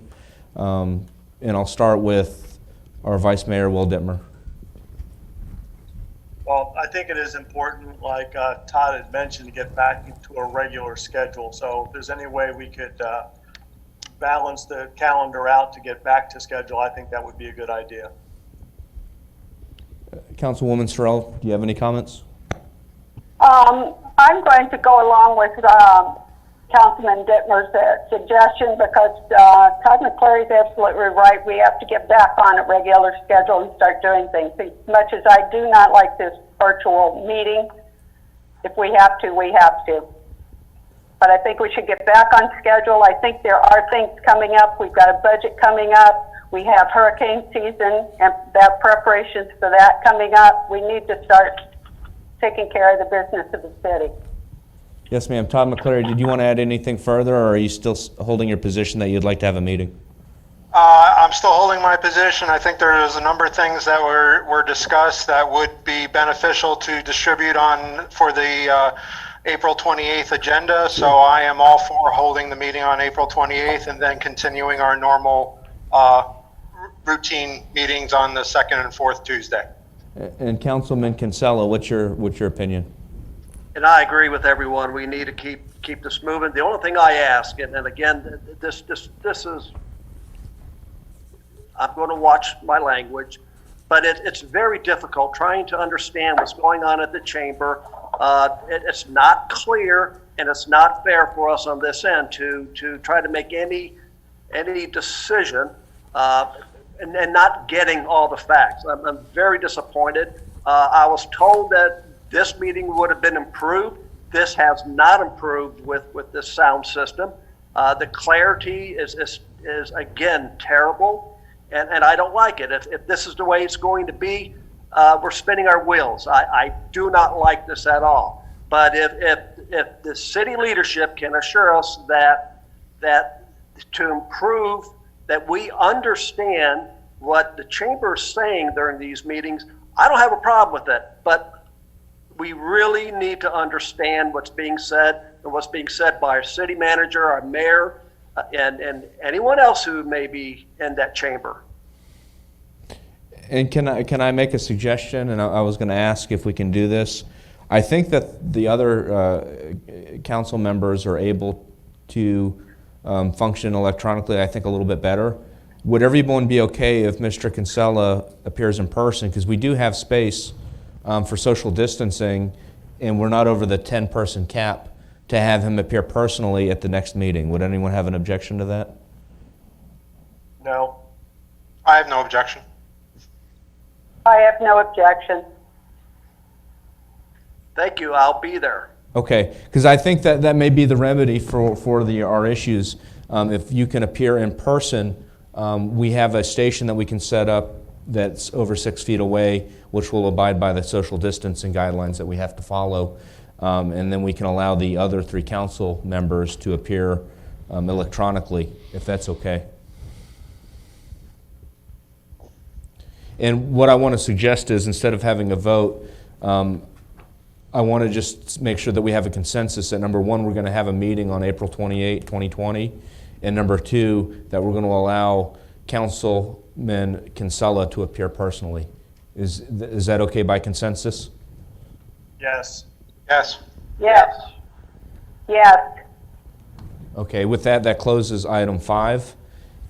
And I'll start with our Vice Mayor, Will Dittmer. Well, I think it is important, like Todd had mentioned, to get back into a regular schedule. So if there's any way we could balance the calendar out to get back to schedule, I think that would be a good idea. Councilwoman Sorrell, do you have any comments? I'm going to go along with Councilman Dittmer's suggestion because Todd McClary is absolutely right. We have to get back on a regular schedule and start doing things. As much as I do not like this virtual meeting, if we have to, we have to. But I think we should get back on schedule. I think there are things coming up. We've got a budget coming up. We have hurricane season and that preparations for that coming up. We need to start taking care of the business of the city. Yes, ma'am. Todd McClary, did you want to add anything further, or are you still holding your position that you'd like to have a meeting? I'm still holding my position. I think there's a number of things that were discussed that would be beneficial to distribute on for the April 28th agenda. So I am all for holding the meeting on April 28th and then continuing our normal routine meetings on the second and fourth Tuesday. And Councilman Kinsella, what's your opinion? And I agree with everyone. We need to keep this moving. The only thing I ask, and again, this is, I'm going to watch my language, but it's very difficult trying to understand what's going on at the chamber. It's not clear, and it's not fair for us on this end to try to make any decision and not getting all the facts. I'm very disappointed. I was told that this meeting would have been improved. This has not improved with this sound system. The clarity is again terrible, and I don't like it. If this is the way it's going to be, we're spinning our wheels. I do not like this at all. But if the city leadership can assure us that to improve, that we understand what the chamber is saying during these meetings, I don't have a problem with it. But we really need to understand what's being said and what's being said by our city manager, our mayor, and anyone else who may be in that chamber. And can I make a suggestion? And I was going to ask if we can do this. I think that the other council members are able to function electronically, I think, a little bit better. Would everyone be okay if Mr. Kinsella appears in person? Because we do have space for social distancing, and we're not over the 10-person cap to have him appear personally at the next meeting. Would anyone have an objection to that? No. I have no objection. I have no objection. Thank you, I'll be there. Okay, because I think that that may be the remedy for our issues. If you can appear in person, we have a station that we can set up that's over 6 feet away, which will abide by the social distancing guidelines that we have to follow. And then we can allow the other 3 council members to appear electronically, if that's okay. And what I want to suggest is, instead of having a vote, I want to just make sure that we have a consensus that, number one, we're going to have a meeting on April 28, 2020, and number two, that we're going to allow Councilman Kinsella to appear personally. Is that okay by consensus? Yes. Yes. Yes. Yes. Okay, with that, that closes item 5.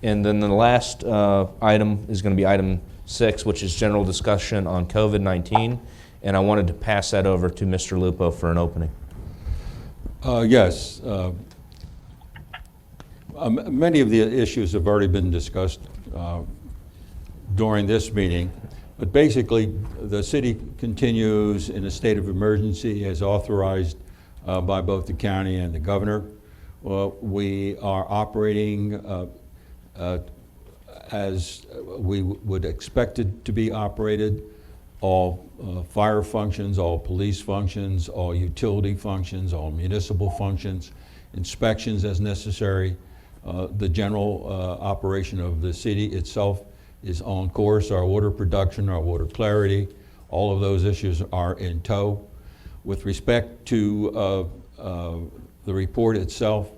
And then the last item is going to be item 6, which is general discussion on COVID-19. And I wanted to pass that over to Mr. Lupo for an opening. Yes. Many of the issues have already been discussed during this meeting, but basically the city continues in a state of emergency as authorized by both the county and the governor. We are operating as we would expect it to be operated. All fire functions, all police functions, all utility functions, all municipal functions, inspections as necessary. The general operation of the city itself is on course. Our water production, our water clarity, all of those issues are in tow. With respect to the report itself,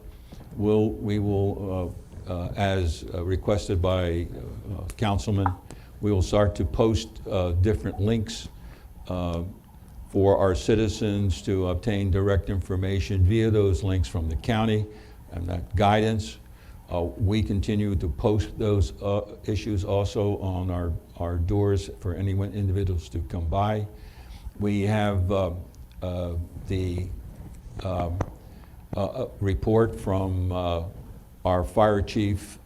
we will, as requested by councilman, we will start to post different links for our citizens to obtain direct information via those links from the county and that guidance. We continue to post those issues also on our doors for any individuals to come by. We have the report from our fire chief,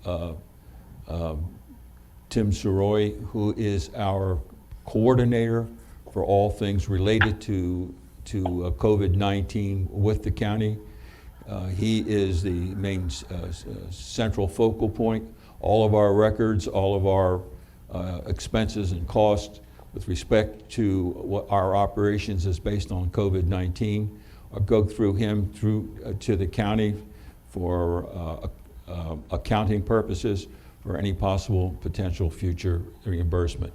Tim Soroy, who is our coordinator for all things related to COVID-19 with the county. He is the main central focal point. All of our records, all of our expenses and costs with respect to what our operations is based on COVID-19 go through him to the county for accounting purposes for any possible potential future reimbursement.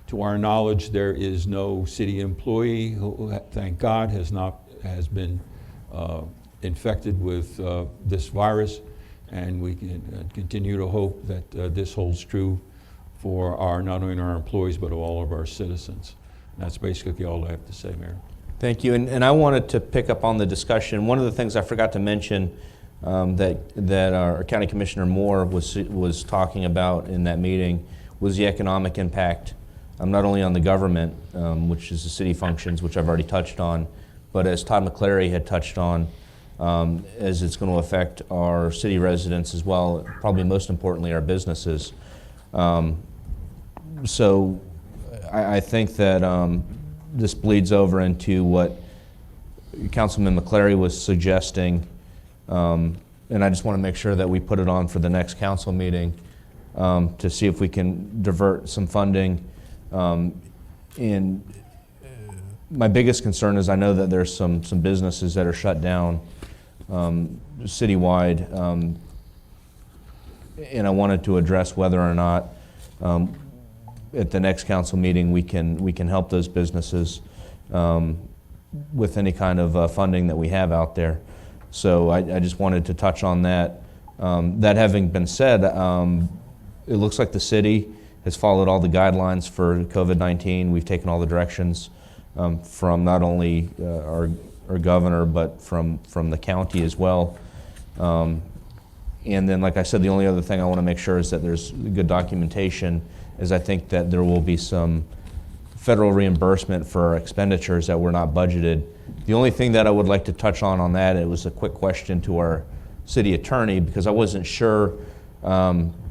To our knowledge, there is no city employee who, thank God, has been infected with this virus, and we can continue to hope that this holds true for not only our employees but all of our citizens. And that's basically all I have to say, Mayor. Thank you. And I wanted to pick up on the discussion. One of the things I forgot to mention that our County Commissioner Moore was talking about in that meeting was the economic impact, not only on the government, which is the city functions, which I've already touched on, but as Todd McClary had touched on, as it's going to affect our city residents as well, probably most importantly our businesses. So I think that this bleeds over into what Councilman McClary was suggesting, and I just want to make sure that we put it on for the next council meeting to see if we can divert some funding. And my biggest concern is I know that there's some businesses that are shut down citywide, and I wanted to address whether or not at the next council meeting we can help those businesses with any kind of funding that we have out there. So I just wanted to touch on that. That having been said, it looks like the city has followed all the guidelines for COVID-19. We've taken all the directions from not only our governor, but from the county as well. And then, like I said, the only other thing I want to make sure is that there's good documentation, is I think that there will be some federal reimbursement for expenditures that were not budgeted. The only thing that I would like to touch on that, it was a quick question to our city attorney, because I wasn't sure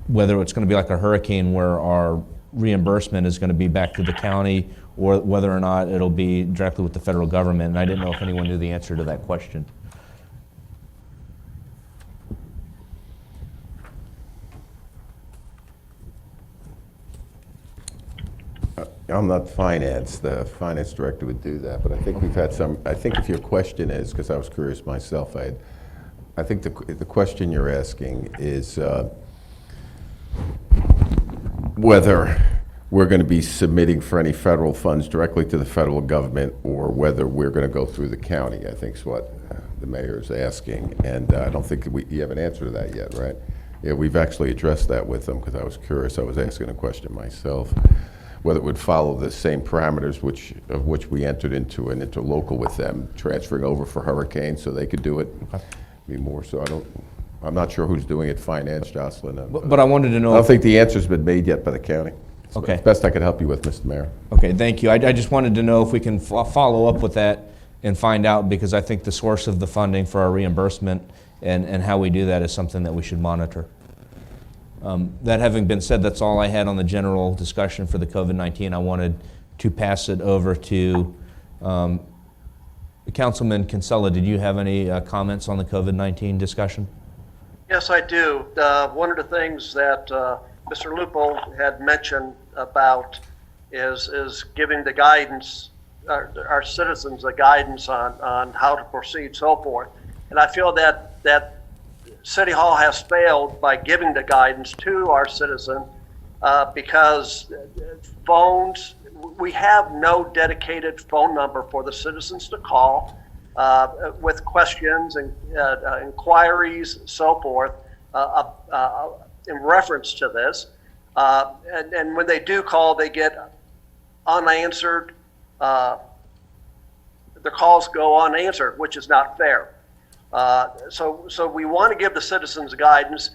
whether it's going to be like a hurricane where our reimbursement is going to be back to the county, or whether or not it'll be directly with the federal government, and I didn't know if anyone knew the answer to that question. I'm not finance. The finance director would do that, but I think we've had some, I think if your question is, because I was curious myself, I think the question you're asking is whether we're going to be submitting for any federal funds directly to the federal government, or whether we're going to go through the county, I think is what the mayor is asking. And I don't think you have an answer to that yet, right? Yeah, we've actually addressed that with them, because I was curious. I was asking a question myself, whether it would follow the same parameters of which we entered into an interlocal with them, transferring over for hurricanes so they could do it. Be more so. I'm not sure who's doing it, finance, Jocelyn. But I wanted to know. I don't think the answer's been made yet by the county. Okay. It's best I could help you with, Mr. Mayor. Okay, thank you. I just wanted to know if we can follow up with that and find out, because I think the source of the funding for our reimbursement and how we do that is something that we should monitor. That having been said, that's all I had on the general discussion for the COVID-19. I wanted to pass it over to Councilman Kinsella. Did you have any comments on the COVID-19 discussion? Yes, I do. One of the things that Mr. Lupo had mentioned about is giving the guidance, our citizens the guidance on how to proceed, so forth. And I feel that City Hall has failed by giving the guidance to our citizen because phones, we have no dedicated phone number for the citizens to call with questions and inquiries, so forth, in reference to this. And when they do call, they get unanswered. Their calls go unanswered, which is not fair. So we want to give the citizens guidance.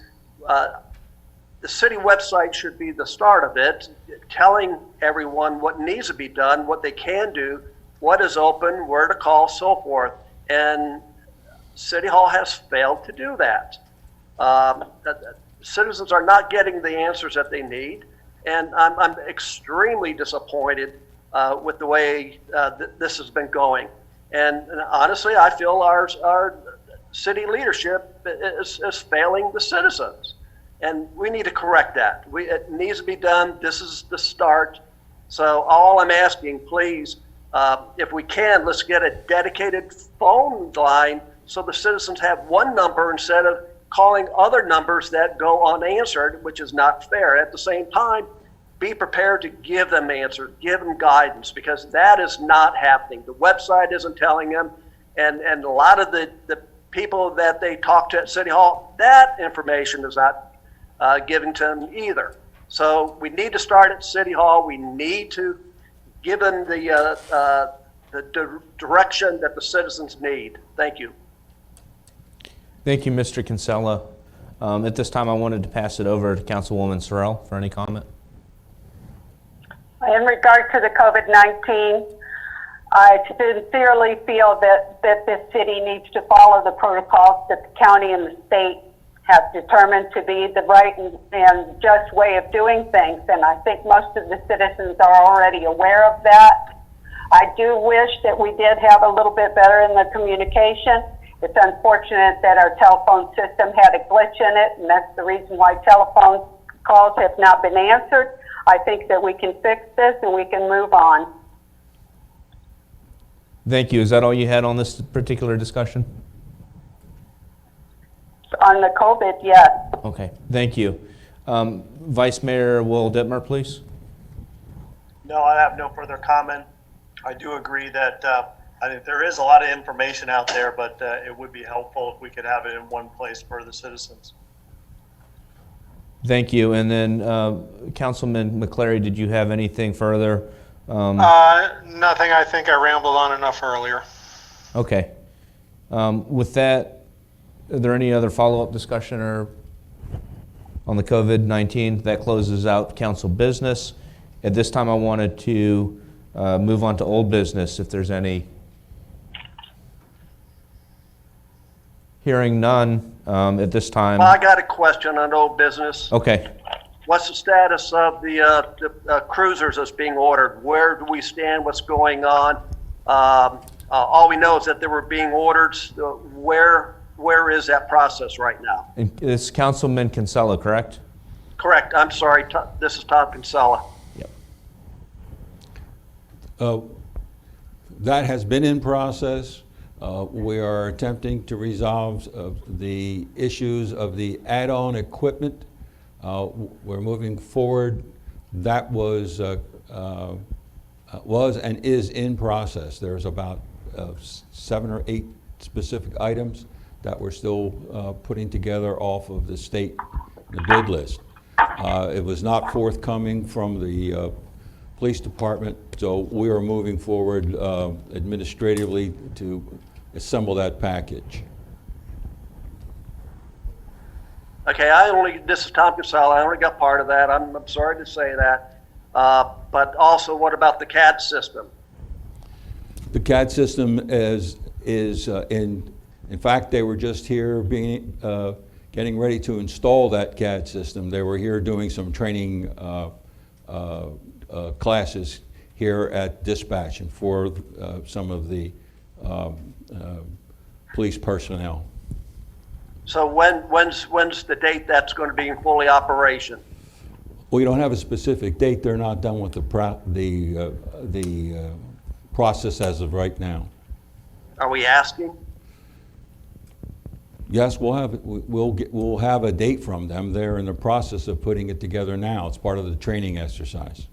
The city website should be the start of it, telling everyone what needs to be done, what they can do, what is open, where to call, so forth. And City Hall has failed to do that. Citizens are not getting the answers that they need, and I'm extremely disappointed with the way this has been going. And honestly, I feel our city leadership is failing the citizens. And we need to correct that. It needs to be done. This is the start. So all I'm asking, please, if we can, let's get a dedicated phone line so the citizens have one number instead of calling other numbers that go unanswered, which is not fair. At the same time, be prepared to give them answers, give them guidance, because that is not happening. The website isn't telling them, and a lot of the people that they talk to at City Hall, that information is not given to them either. So we need to start at City Hall. We need to give them the direction that the citizens need. Thank you. Thank you, Mr. Kinsella. At this time, I wanted to pass it over to Councilwoman Sorrell for any comment. In regard to the COVID-19, I sincerely feel that this city needs to follow the protocols that the county and the state have determined to be the right and just way of doing things. And I think most of the citizens are already aware of that. I do wish that we did have a little bit better in the communication. It's unfortunate that our telephone system had a glitch in it, and that's the reason why telephone calls have not been answered. I think that we can fix this and we can move on. Thank you. Is that all you had on this particular discussion? On the COVID, yes. Okay, thank you. Vice Mayor Will Dittmer, please. No, I have no further comment. I do agree that I think there is a lot of information out there, but it would be helpful if we could have it in one place for the citizens. Thank you. And then Councilman McCleary, did you have anything further? Nothing. I think I rambled on enough earlier. Okay. With that, are there any other follow-up discussion or on the COVID-19. That closes out council business. At this time, I wanted to move on to old business, if there's any. Hearing none at this time. I got a question on old business. Okay. What's the status of the cruisers that's being ordered? Where do we stand? What's going on? All we know is that they were being ordered. Where is that process right now? And it's Councilman Kinsella, correct? Correct. I'm sorry. This is Tom Kinsella. Yep. That has been in process. We are attempting to resolve the issues of the add-on equipment. We're moving forward. That was and is in process. There's about 7 or 8 specific items that we're still putting together off of the state the bid list. It was not forthcoming from the police department, so we are moving forward administratively to assemble that package. Okay, this is Tom Casella. I only got part of that. I'm sorry to say that. But also, what about the CAD system? The CAD system is in fact, they were just here getting ready to install that CAD system. They were here doing some training classes here at dispatch and for some of the police personnel. So when's the date that's going to be in fully operation? We don't have a specific date. They're not done with the process as of right now. Are we asking? Yes, we'll have a date from them. They're in the process of putting it together now. It's part of the training exercise.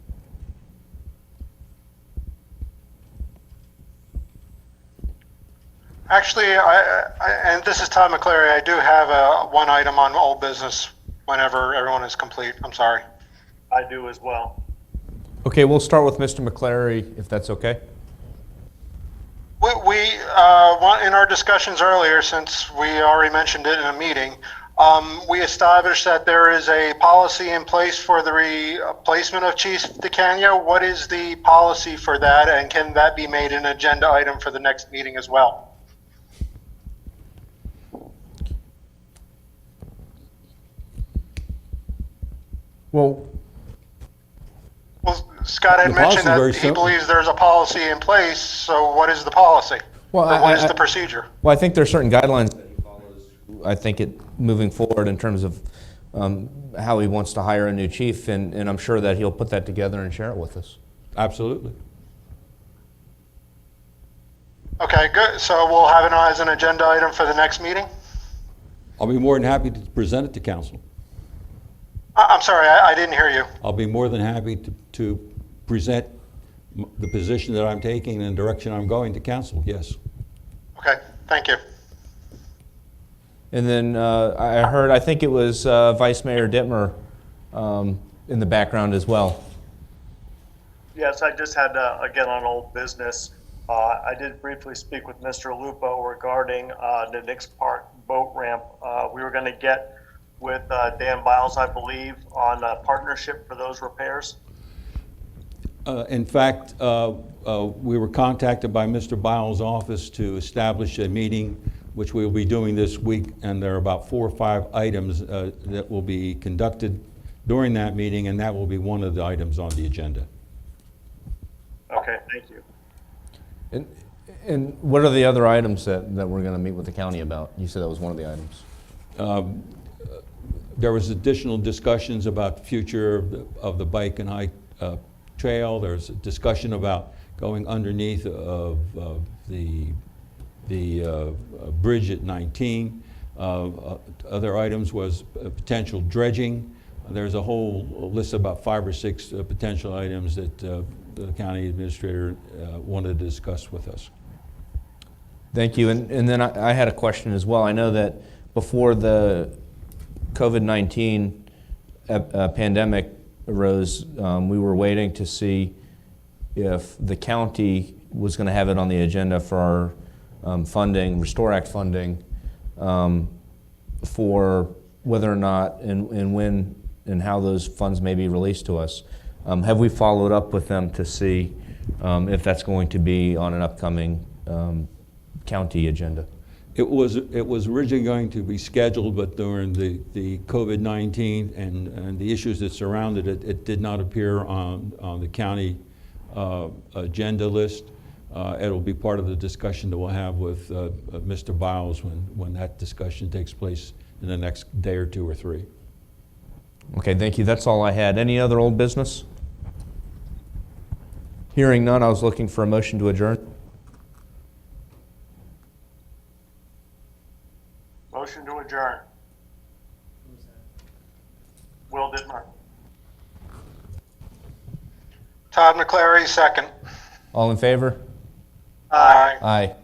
Actually, and this is Todd McCleary, I do have one item on old business whenever everyone is complete. I'm sorry. I do as well. Okay, we'll start with Mr. McClary, if that's okay. We in our discussions earlier, since we already mentioned it in a meeting, we established that there is a policy in place for the replacement of Chief DeCanio. What is the policy for that, and can that be made an agenda item for the next meeting as well? Well, Scott had The mentioned policy is very that he simple. believes there's a policy in place, so what is the policy? Well, Or what is the procedure? well, I think there are certain guidelines that he follows. I think moving forward in terms of how he wants to hire a new chief, and I'm sure that he'll put that together and share it with us. Absolutely. Okay, good. So we'll have it as an agenda item for the next meeting? I'll be more than happy to present it to council. I'm sorry, I didn't hear you. I'll be more than happy to present the position that I'm taking and the direction I'm going to council, yes. Okay, thank you. And then I think it was Vice Mayor Dittmer in the background as well. Yes, I just had, again, on old business, I did briefly speak with Mr. Lupo regarding the Nix Park boat ramp. We were going to get with Dan Biles, I believe, on a partnership for those repairs. In fact, we were contacted by Mr. Biles' office to establish a meeting, which we'll be doing this week, and there are about 4 or 5 items that will be conducted during that meeting, and that will be one of the items on the agenda. Okay, thank you. And what are the other items that we're going to meet with the county about? You said that was one of the items. There was additional discussions about the future of the bike and hike trail. There's a discussion about going underneath of the bridge at 19. Other items was potential dredging. There's a whole list of about 5 or 6 potential items that the county administrator wanted to discuss with us. Thank you. And then I had a question as well. I know that before the COVID-19 pandemic arose, we were waiting to see if the county was going to have it on the agenda for our funding, Restore Act funding, for whether or not and when and how those funds may be released to us. Have we followed up with them to see if that's going to be on an upcoming county agenda? It was originally going to be scheduled, but during the COVID-19 and the issues that surrounded it, it did not appear on the county agenda list. It'll be part of the discussion that we'll have with Mr. Biles when that discussion takes place in the next day or two or three. Okay, thank you. That's all I had. Any other old business? Hearing none, I was looking for a motion to adjourn. Motion to adjourn. Will Dittmer. Todd McClary, second. All in favor? Aye. Aye.